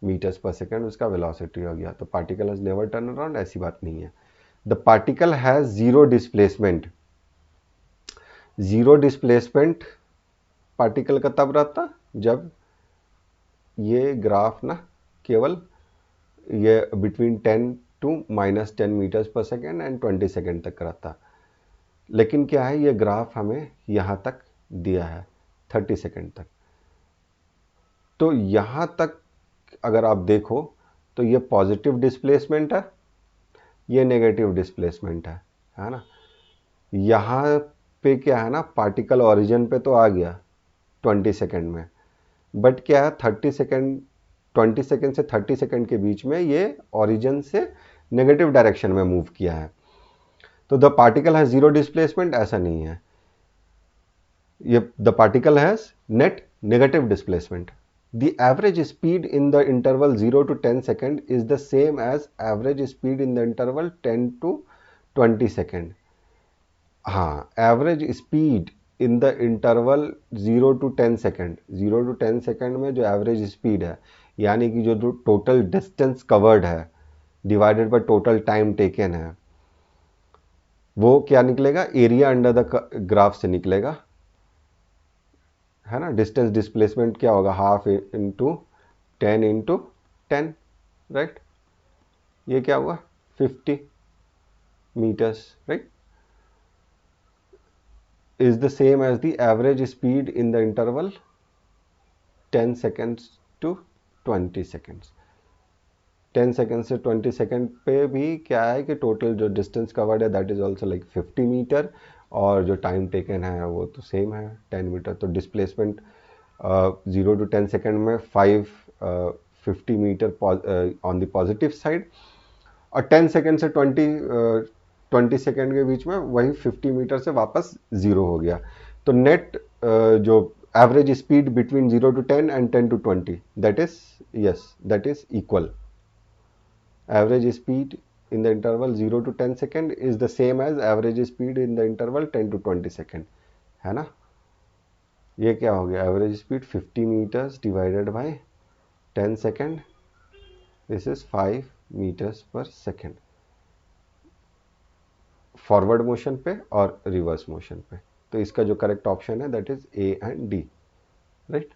मीटर्स पर सेकेंड उसका वेलोसिटी हो गया। तो particle has never turn around, ऐसी बात नहीं है। The particle has zero displacement. Zero displacement particle का तब रहता जब ये ग्राफ ना केवल ये between 10 to -10 metres per second and 20 second तक रहता। लेकिन क्या है, ये ग्राफ हमें यहाँ तक दिया है 30 सेकेंड तक। तो यहाँ तक अगर आप देखो तो ये पॉजिटिव डिस्प्लेसमेंट है, ये नेगेटिव डिस्प्लेसमेंट है ना। यहाँ पे क्या है ना, पार्टिकल ओरिजिन पे तो आ गया 20 सेकेंड में, बट क्या है 30 सेकेंड, 20 सेकेंड से 30 सेकेंड के बीच में ये ओरिजिन से नेगेटिव डायरेक्शन में मूव किया है। तो the particle has zero displacement, ऐसा नहीं है। ये the particle has net negative displacement. The average speed in the interval 0 to 10 second is the same as average speed in the interval 10 to 20 second। हाँ, average speed in the interval 0 to 10 second, 0 to 10 second में जो एवरेज स्पीड है, यानी कि जो टोटल डिस्टेंस कवर्ड है divided by total time taken है, वो क्या निकलेगा, एरिया अंडर द ग्राफ से निकलेगा, है ना। डिस्टेंस डिस्प्लेसमेंट क्या होगा, हाफ इंटू 10 इंटू 10, राइट। ये क्या हुआ, 50। meters, right, is the same as the average speed in the interval 10 seconds to 20 seconds. 10 second से 20 सेकेंड पे भी क्या है कि टोटल जो डिस्टेंस कवर्ड है that is also like 50 metre, और जो टाइम टेकन है वो तो सेम है 10 मीटर। तो डिस्प्लेसमेंट 0 to 10 सेकेंड में 50 metre on the positive side, और 10 सेकेंड से 20 सेकेंड के बीच में वही 50 मीटर से वापस 0 हो गया। तो नेट जो average speed between 0 to 10 and 10 to 20, that is equal. Average speed in the interval 0 to 10 second is the same as average speed in the interval 10 to 20 second, है ना। ये क्या हो गया, average speed 50 metres divided by 10 second, this is 5 metres per second forward motion पे और रिवर्स मोशन पे। तो इसका जो करेक्ट ऑप्शन है that is A and D, right.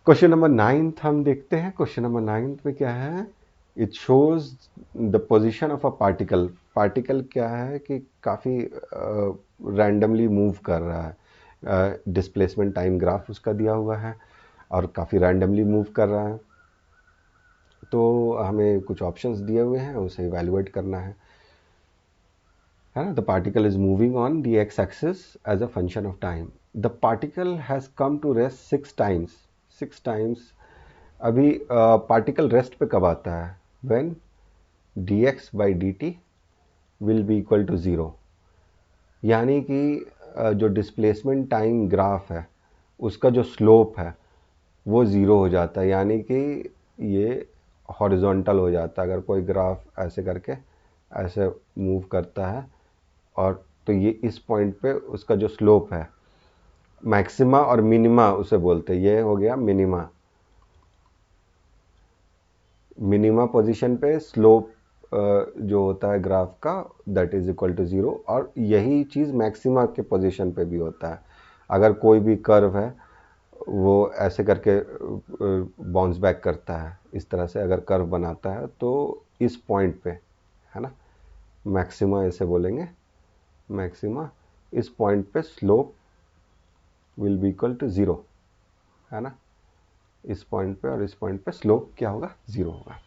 Question number 9 हम देखते हैं। क्वेश्चन नंबर 9 में क्या है, it shows the position of a particle. Particle क्या है कि काफ़ी रैंडमली मूव कर रहा है, डिस्प्लेसमेंट टाइम ग्राफ उसका दिया हुआ है और काफ़ी रैंडमली मूव कर रहा है। तो हमें कुछ ऑप्शंस दिए हुए हैं, उसे इवैल्यूएट करना है ना। The particle is moving on the x axis as a function of time. The particle has come to rest 6 times. अभी पार्टिकल रेस्ट पे कब आता है, when dx by dt will be equal to 0, यानी कि जो डिस्प्लेसमेंट टाइम ग्राफ है उसका जो स्लोप है वो 0 हो जाता है, यानी कि ये हॉरिजॉन्टल हो जाता है। अगर कोई ग्राफ ऐसे करके ऐसे मूव करता है और तो ये इस पॉइंट पे उसका जो स्लोप है, मैक्सिमा और मिनिमा उसे बोलते हैं, ये हो गया मिनिमा। मिनिमा पोजीशन पे स्लोप जो होता है ग्राफ का दैट इज इक्वल टू 0, और यही चीज़ मैक्सिमा के पोजीशन पे भी होता है। अगर कोई भी कर्व है वो ऐसे करके बाउंस बैक करता है, इस तरह से अगर कर्व बनाता है तो इस पॉइंट पे, है ना, मैक्सिमा ऐसे बोलेंगे, मैक्सिमा इस पॉइंट पे slope will be equal to 0, है ना। इस पॉइंट पे और इस पॉइंट पे स्लोप क्या होगा, 0 होगा।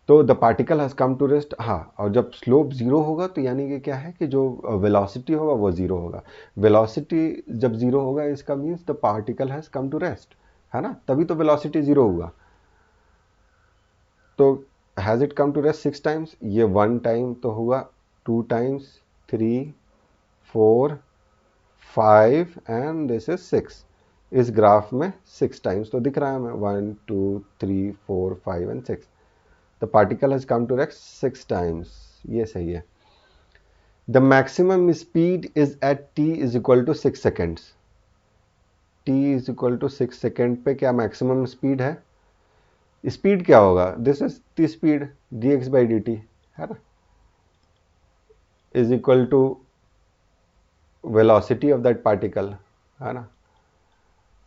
तो the particle has come to rest. हाँ, और जब स्लोप 0 होगा तो यानी कि क्या है कि जो वेलोसिटी होगा वो 0 होगा। वेलोसिटी जब 0 होगा इसका means the particle has come to rest, है ना, तभी तो वेलोसिटी 0 होगा। तो has it come to rest 6 times, ये 1 टाइम तो हुआ, 2 टाइम्स, 3, 4, 5 एंड दिस इज 6। इस ग्राफ में 6 टाइम्स तो दिख रहा है हमें, 1, 2, 3, 4, 5 and 6। The particle has come to rest 6 times, ये सही है। The maximum speed is at t is equal to 6 seconds. t is equal to 6 second पे क्या मैक्सिमम स्पीड है, स्पीड क्या होगा, this is the speed dx by dt, है ना, is equal to velocity of that particle, है ना,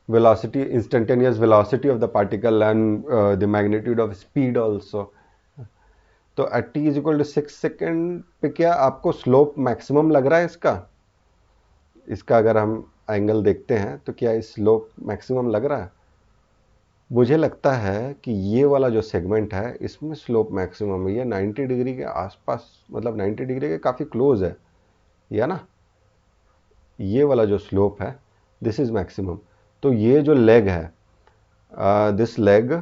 velocity, instantaneous velocity of the particle and the magnitude of speed also. तो at T is equal to 6 second पे क्या आपको स्लोप मैक्सिमम लग रहा है इसका अगर हम एंगल देखते हैं तो क्या स्लोप मैक्सिमम लग रहा है, मुझे लगता है कि ये वाला जो सेगमेंट है इसमें स्लोप मैक्सिमम है, ये 90 डिग्री के आसपास, मतलब 90 डिग्री के काफ़ी क्लोज है, या ना, ये वाला जो स्लोप है दिस इज मैक्सिमम। तो ये जो लेग है, दिस लेग,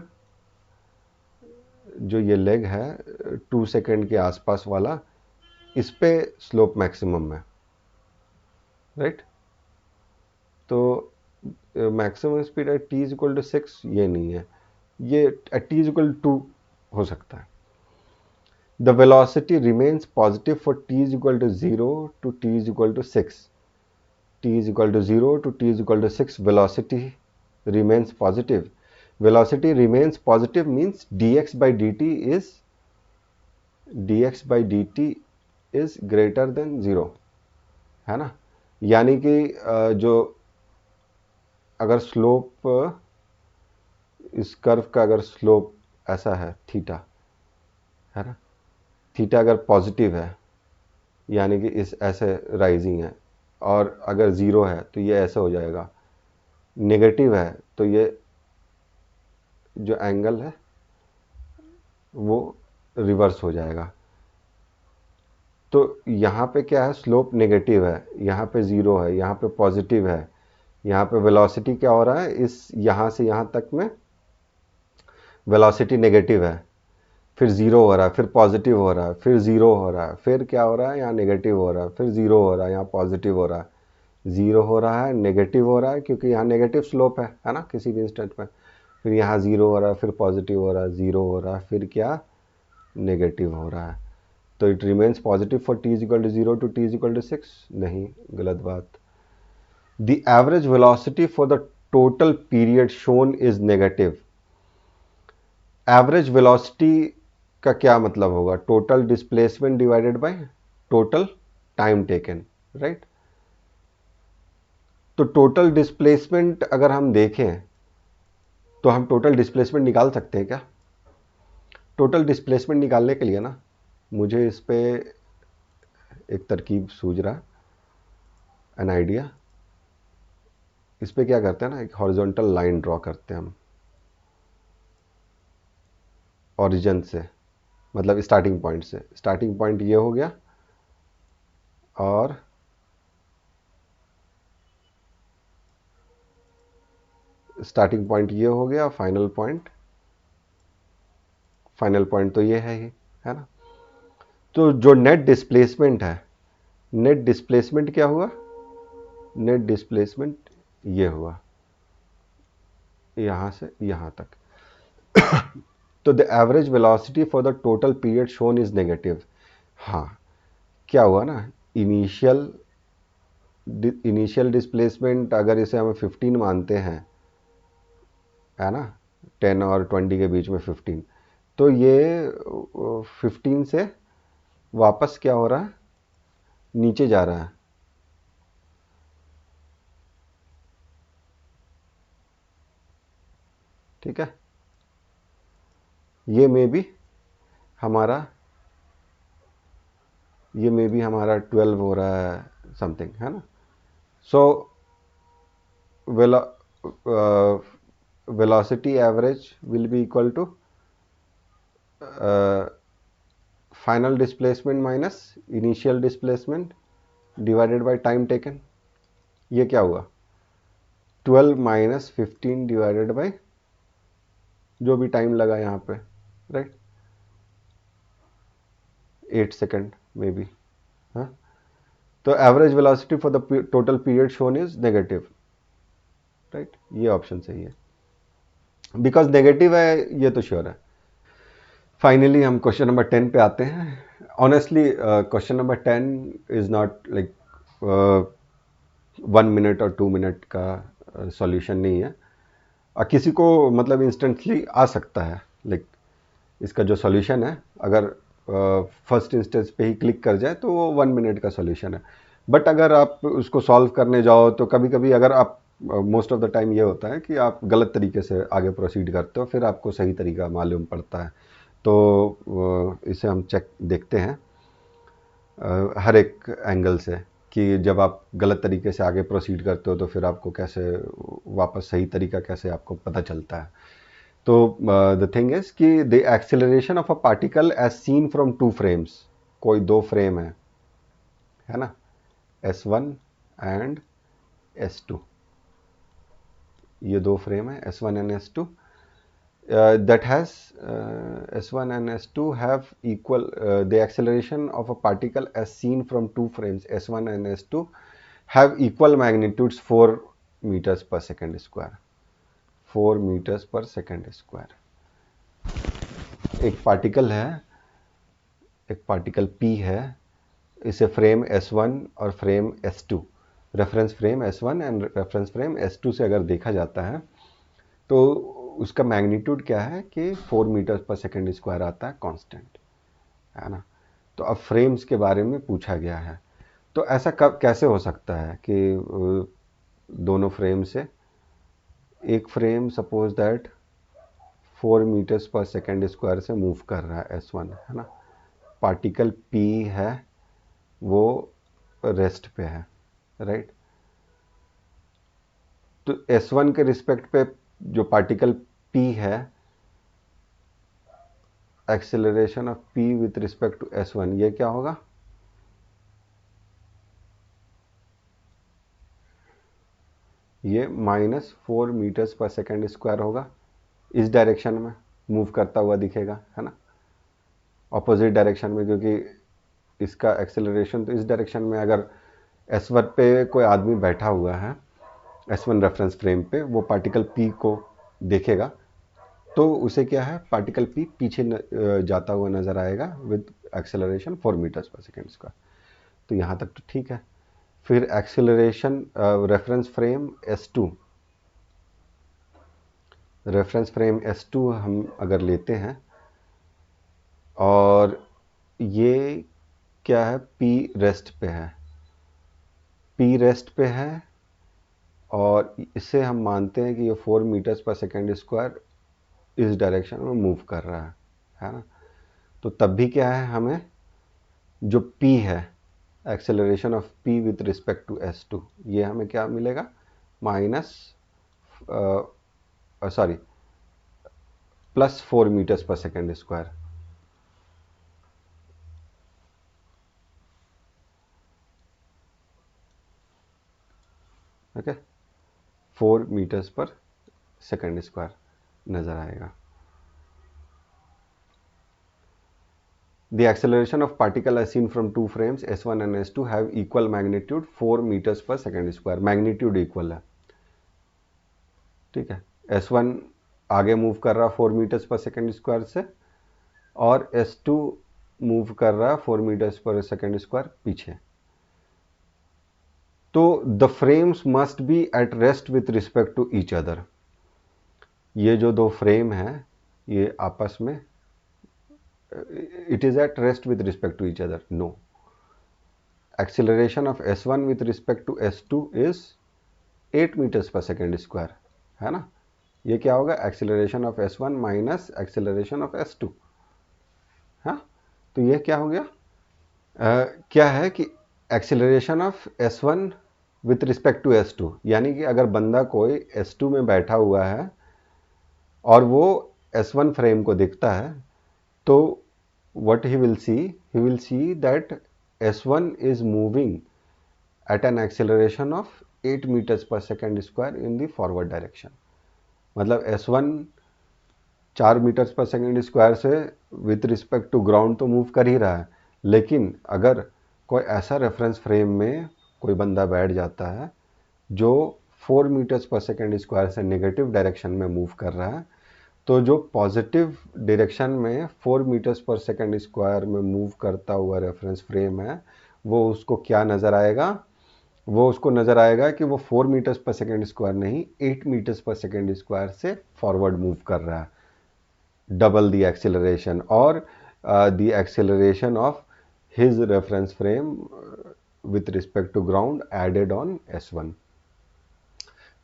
जो ये लेग है 2 सेकेंड के आसपास वाला, इस पे स्लोप मैक्सिमम है, राइट। तो maximum speed at T is equal to 6 ये नहीं है, ये at T is equal to 2 हो सकता है। The velocity remains positive for t is equal to 0 to t is equal to 6। t is equal to 0 to t is equal to 6, velocity remains positive. Velocity remains positive means dx by dt is greater than 0, है ना, यानी कि जो अगर स्लोप, इस कर्व का अगर स्लोप ऐसा है थीटा, है ना। थीटा अगर पॉजिटिव है यानी कि इस ऐसे राइजिंग है, और अगर ज़ीरो है तो ये ऐसे हो जाएगा, नेगेटिव है तो ये जो एंगल है वो रिवर्स हो जाएगा। तो यहाँ पे क्या है, स्लोप नेगेटिव है, यहाँ पे ज़ीरो है, यहाँ पे पॉजिटिव है, यहाँ पे वेलोसिटी क्या हो रहा है, इस यहाँ से यहाँ तक में वेलोसिटी नेगेटिव है, फिर ज़ीरो हो रहा है, फिर पॉजिटिव हो रहा है, फिर ज़ीरो हो रहा है, फिर क्या हो रहा है, यहाँ नेगेटिव हो रहा है, फिर ज़ीरो हो रहा है, यहाँ पॉजिटिव हो रहा है, ज़ीरो हो रहा है, नेगेटिव हो रहा है क्योंकि यहाँ नेगेटिव स्लोप है ना किसी भी इंस्टेंट में, फिर यहाँ ज़ीरो हो रहा है, फिर पॉजिटिव हो रहा है, ज़ीरो हो रहा है, फिर क्या, नेगेटिव हो रहा है। तो it remains positive for t is equal to 0 to t is equal to 6, नहीं, गलत बात। The average velocity for the total period shown is negative. Average velocity का क्या मतलब होगा, total displacement divided by total time taken, right. तो टोटल डिस्प्लेसमेंट अगर हम देखें तो हम टोटल डिस्प्लेसमेंट निकाल सकते हैं क्या। टोटल डिस्प्लेसमेंट निकालने के लिए ना मुझे इस पे एक तरकीब सूझ रहा, एन आइडिया। इस पे क्या करते हैं ना, एक हॉरिजॉन्टल लाइन ड्रॉ करते हैं हम ओरिजिन से, मतलब स्टार्टिंग पॉइंट से। स्टार्टिंग पॉइंट ये हो गया और स्टार्टिंग पॉइंट ये हो गया, फाइनल पॉइंट तो ये है ही, है ना। तो जो नेट डिस्प्लेसमेंट है, नेट डिस्प्लेसमेंट क्या हुआ, नेट डिस्प्लेसमेंट ये हुआ यहाँ से यहाँ तक। तो the average velocity for the total period shown is negative. हाँ, क्या हुआ ना, इनिशियल डिस्प्लेसमेंट अगर इसे हम 15 मानते हैं, है ना, 10 और 20 के बीच में 15, तो ये 15 से वापस क्या हो रहा है, नीचे जा रहा है। ठीक है, ये में भी हमारा 12 हो रहा है समथिंग, है ना। सो velocity average will be equal to final displacement minus initial displacement divided by time taken। ये क्या हुआ, 12 माइनस 15 डिवाइडेड बाई जो भी टाइम लगा यहाँ पे, राइट, 8 सेकेंड मे बी। हाँ, तो average velocity for the total period shown is negative, right, ये ऑप्शन सही है, बिकॉज नेगेटिव है, ये तो श्योर है। फाइनली हम क्वेश्चन नंबर 10 पे आते हैं। Honestly question number 10 is not like 1 minute और 2 मिनट का सॉल्यूशन नहीं है। किसी को मतलब इंस्टेंटली आ सकता है, लाइक इसका जो सॉल्यूशन है अगर फर्स्ट इंस्टेंस पे ही क्लिक कर जाए तो वो 1 मिनट का सॉल्यूशन है। बट अगर आप उसको सॉल्व करने जाओ तो कभी कभी अगर आप मोस्ट ऑफ द टाइम ये होता है कि आप गलत तरीके से आगे प्रोसीड करते हो, फिर आपको सही तरीका मालूम पड़ता है। तो इसे हम चेक देखते हैं हर एक एंगल से कि जब आप गलत तरीके से आगे प्रोसीड करते हो तो फिर आपको कैसे वापस सही तरीका कैसे आपको पता चलता है। तो द थिंग इज कि the acceleration of a particle as seen from 2 frames, कोई 2 फ्रेम है ना, S1 एंड S2, ये 2 फ्रेम है S1 and S2, that has S1 and S2 have equal the acceleration of a particle as seen from 2 frames S1 and S2 have equal magnitudes 4 meters per second square, 4 meters per second square। एक पार्टिकल P है, इसे फ्रेम S1 और frame S2, reference frame S1 and reference frame S2 से अगर देखा जाता है तो उसका मैग्नीट्यूड क्या है कि 4 मीटर पर सेकेंड स्क्वायर आता है कांस्टेंट, है ना। तो अब फ्रेम्स के बारे में पूछा गया है, तो ऐसा कब कैसे हो सकता है कि दोनों फ्रेम से एक frame suppose that 4 metres per second square से मूव कर रहा है S1, है ना। पार्टिकल P है वो रेस्ट पे है, राइट। तो S1 के रिस्पेक्ट पे जो पार्टिकल P है, acceleration of P with respect to S1, ये क्या होगा? ये -4 मीटर्स पर सेकेंड स्क्वायर होगा। इस डायरेक्शन में मूव करता हुआ दिखेगा, है ना, ऑपोजिट डायरेक्शन में, क्योंकि इसका एक्सेलरेशन तो इस डायरेक्शन में। अगर S1 पे कोई आदमी बैठा हुआ है, S1 रेफरेंस फ्रेम पे, वो पार्टिकल P को देखेगा तो उसे क्या है, पार्टिकल P पीछे जाता हुआ नजर आएगा with acceleration 4 metres per second square. तो यहाँ तक तो ठीक है। फिर acceleration reference frame S2, reference frame S2 हम अगर लेते हैं, और ये क्या है, P रेस्ट पे है, P रेस्ट पे है, और इससे हम मानते हैं कि ये 4 मीटर्स पर सेकेंड स्क्वायर इस डायरेक्शन में मूव कर रहा है ना। तो तब भी क्या है, हमें जो P है, acceleration of P with respect to S2, ये हमें क्या मिलेगा, +4 metres per second square. Okay, 4 metres per second square नजर आएगा। The acceleration of particle as seen from two frames S1 and S2 have equal magnitude 4 meters per second square. Magnitude equal है, ठीक है। S1 आगे मूव कर रहा 4 मीटर्स पर सेकेंड स्क्वायर से, और S2 मूव कर रहा 4 मीटर्स पर सेकेंड स्क्वायर पीछे। तो the frames must be at rest with respect to each other. ये जो दो फ्रेम हैं, ये आपस में, it is at rest with respect to each other? No. Acceleration of S1 with respect to S2 is 8 meters per second square, है ना। ये क्या होगा, acceleration of S1 minus acceleration of S2, हाँ। तो ये क्या हो गया, क्या है कि acceleration of S1 with respect to S2, यानी कि अगर बंदा कोई S2 में बैठा हुआ है और वो S1 फ्रेम को देखता है, तो what he will see that S1 is moving at an acceleration of 8 meters per second square in the forward direction। मतलब S1 4 metres per second square से विथ रिस्पेक्ट टू ग्राउंड तो मूव कर ही रहा है, लेकिन अगर कोई ऐसा रेफरेंस फ्रेम में कोई बंदा बैठ जाता है जो 4 मीटर्स पर सेकेंड स्क्वायर से नेगेटिव डायरेक्शन में मूव कर रहा है, तो जो पॉजिटिव डायरेक्शन में 4 मीटर्स पर सेकेंड स्क्वायर में मूव करता हुआ रेफरेंस फ्रेम है, वो उसको क्या नज़र आएगा, वो उसको नज़र आएगा कि वो 4 मीटर्स पर सेकेंड स्क्वायर नहीं, 8 मीटर्स पर सेकेंड स्क्वायर से फॉरवर्ड मूव कर रहा है, डबल द एक्सेलरेशन, और the acceleration of his reference frame with respect to ground added on S1।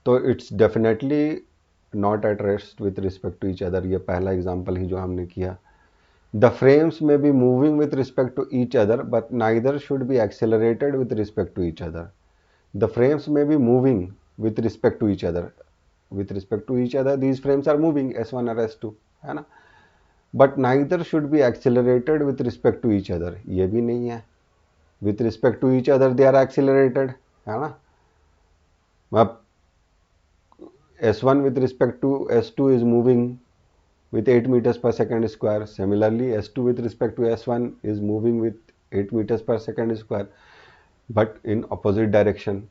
तो it's definitely not at rest with respect to each other. ये पहला एग्जाम्पल ही जो हमने किया। The frames may be moving with respect to each other but neither should be accelerated with respect to each other. The frames may be moving with respect to each other, with respect to each other these frames are moving S1 और S2, है ना। But neither should be accelerated with respect to each other, ये भी नहीं है। With respect to each other they are accelerated, है ना। अब S1 with respect to S2 is moving with 8 meters per second square. Similarly, S2 with respect to S1 is moving with 8 meters per second square, but in opposite direction.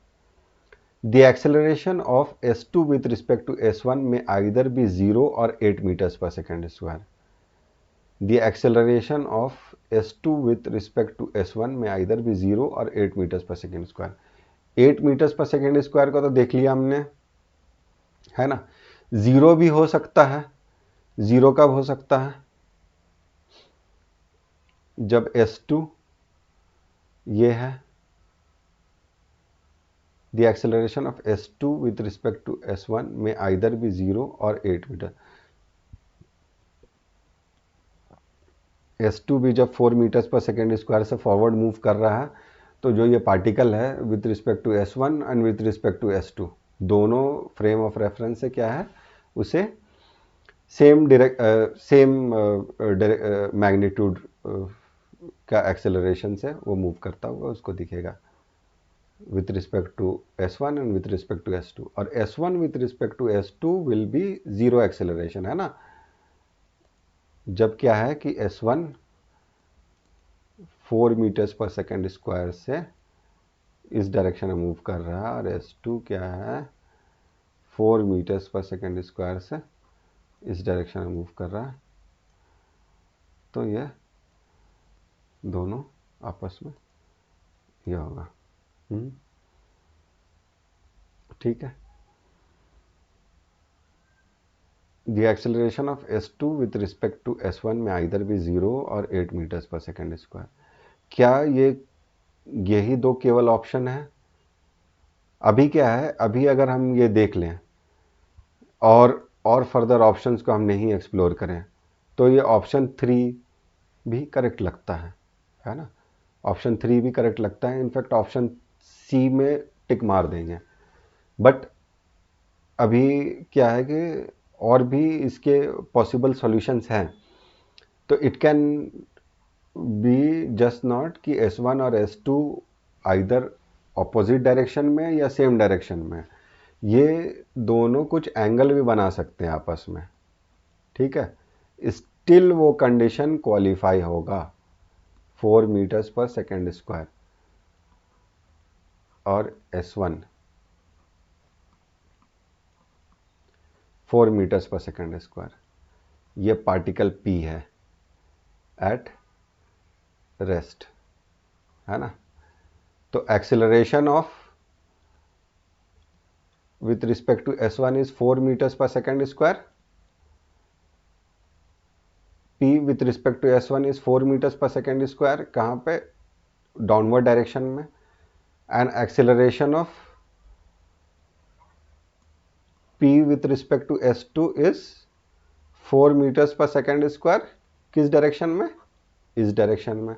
The acceleration of S2 with respect to S1 may either be 0 or 8 meters per second square. The acceleration of S2 with respect to S1 may either be 0 or 8 meters per second square. 8 meters per second square को तो देख लिया हमने, है ना। 0 भी हो सकता है। 0 कब हो सकता है, जब S2 ये है, the acceleration of S2 with respect to S1 में आइदर भी 0 और 8 मीटर। S2 भी जब 4 मीटर्स पर सेकेंड स्क्वायर से फॉरवर्ड मूव कर रहा है तो जो ये पार्टिकल है with respect to S1 and with respect to S2 दोनों फ्रेम ऑफ रेफरेंस से क्या है, उसे सेम मैग्नीट्यूड का एक्सेलरेशन से वो मूव करता हुआ उसको दिखेगा with respect to S1 and with respect to S2, और S1 with respect to S2 will be zero acceleration, है ना। जब क्या है कि S1 4 metres per second square से इस डायरेक्शन में मूव कर रहा है और S2 क्या है 4 मीटर्स पर सेकेंड स्क्वायर से इस डायरेक्शन में मूव कर रहा है, तो ये दोनों आपस में ये होगा। ठीक है। The acceleration of S2 with respect to S1 में either भी 0 और 8 मीटर्स पर सेकेंड स्क्वायर। क्या यही दो केवल ऑप्शन है? अभी क्या है, अभी अगर हम ये देख लें और फर्दर ऑप्शंस को हम नहीं एक्सप्लोर करें तो ये ऑप्शन 3 भी करेक्ट लगता है ना। ऑप्शन 3 भी करेक्ट लगता है, इनफैक्ट ऑप्शन सी में टिक मार देंगे। बट अभी क्या है कि और भी इसके पॉसिबल सॉल्यूशंस हैं, तो it can be just not कि S1 और S2 आइदर ऑपोजिट डायरेक्शन में या सेम डायरेक्शन में, ये दोनों कुछ एंगल भी बना सकते हैं आपस में। ठीक है, स्टिल वो कंडीशन क्वालिफाई होगा 4 मीटर्स पर सेकेंड स्क्वायर और S1 4 metres per second square, ये पार्टिकल P है एट रेस्ट, है ना। तो acceleration of with respect to S1 is 4 meters per second square, P with respect to S1 is 4 meters per second square, कहाँ पे, डाउनवर्ड डायरेक्शन में, and acceleration of P with respect to S2 is 4 meters per second square, किस डायरेक्शन में, इस डायरेक्शन में,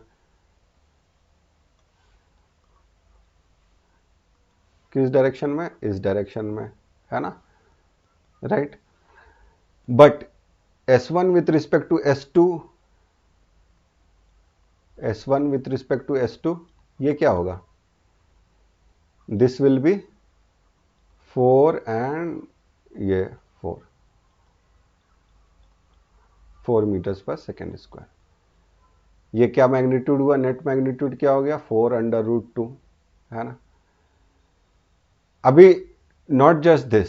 किस डायरेक्शन में, इस डायरेक्शन में, है ना, right. But S1 with respect to S2, S1 with respect to S2 ये क्या होगा, दिस विल बी 4 एंड ये 4 मीटर्स पर सेकेंड स्क्वायर। ये क्या मैग्नीट्यूड हुआ, नेट मैग्नीट्यूड क्या हो गया, 4√2, है ना। अभी नॉट जस्ट दिस,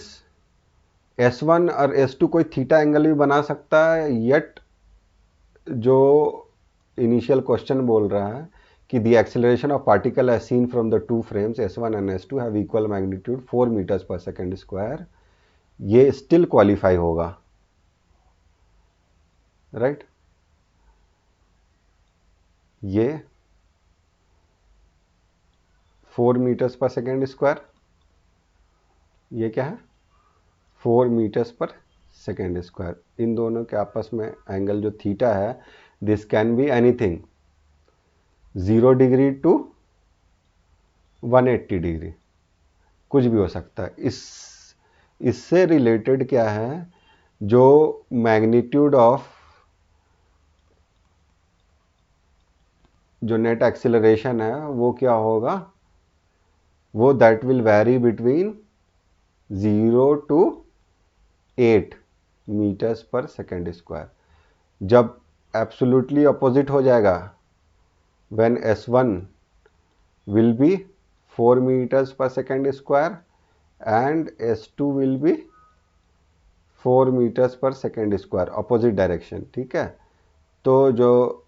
S1 और S2 कोई थीटा एंगल भी बना सकता है, येट जो इनिशियल क्वेश्चन बोल रहा है कि the acceleration of particle as seen from the two frames S1 and S2 have equal magnitude 4 metres per second square, ये स्टिल क्वालिफाई होगा, राइट। ये 4 मीटर्स पर सेकेंड स्क्वायर, ये क्या है 4 मीटर्स पर सेकेंड स्क्वायर, इन दोनों के आपस में एंगल जो थीटा है, this can be anything 0 degree to 180 degree, कुछ भी हो सकता है। इससे रिलेटेड क्या है, जो मैग्नीट्यूड ऑफ जो नेट एक्सेलरेशन है वो क्या होगा, वो that will vary between 0 to 8 metres per second square. जब एब्सोल्युटली अपोजिट हो जाएगा, when S1 will be 4 meters per second square and S2 will be 4 meters per second square, opposite direction, ठीक है। तो जो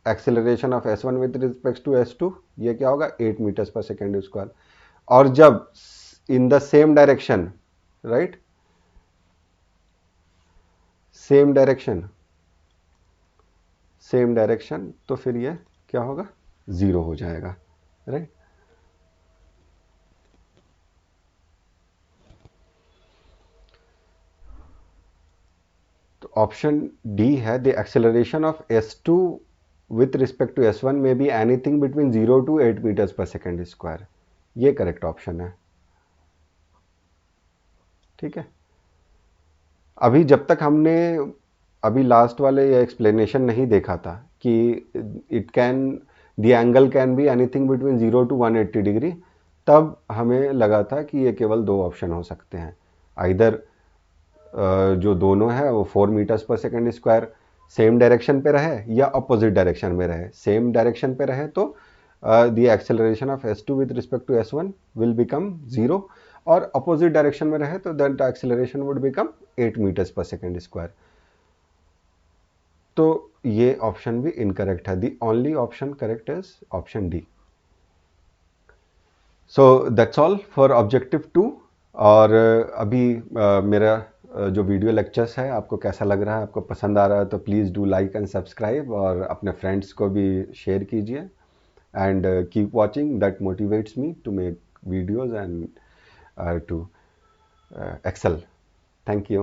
acceleration of S1 with respect to S2 ये क्या होगा 8 मीटर्स पर सेकेंड स्क्वायर, और जब in the same direction, right, same direction, तो फिर ये क्या होगा, 0 हो जाएगा, राइट। तो ऑप्शन डी है, the acceleration of S2 with respect to S1 may be anything between 0 to 8 metres per second square. ये करेक्ट ऑप्शन है। ठीक है, अभी जब तक हमने अभी लास्ट वाले ये एक्सप्लेनेशन नहीं देखा था कि it can the angle can be anything between 0 to 180 degree, तब हमें लगा था कि ये केवल दो ऑप्शन हो सकते हैं, आइदर जो दोनों है वो 4 metres per second square same direction पे रहे या अपोजिट डायरेक्शन में रहे। सेम डायरेक्शन पे रहे तो the acceleration of S2 with respect to S1 will become 0, और अपोजिट डायरेक्शन में रहे तो the acceleration would become 8 metres per second square. तो ये ऑप्शन भी इनकरेक्ट है। The only option correct is option D. So that's all for objective 2। और अभी मेरा जो वीडियो लेक्चर्स है आपको कैसा लग रहा है, आपको पसंद आ रहा है तो please do like and subscribe, और अपने फ्रेंड्स को भी शेयर कीजिए, and keep watching, that motivates me to make videos and to excel. Thank you.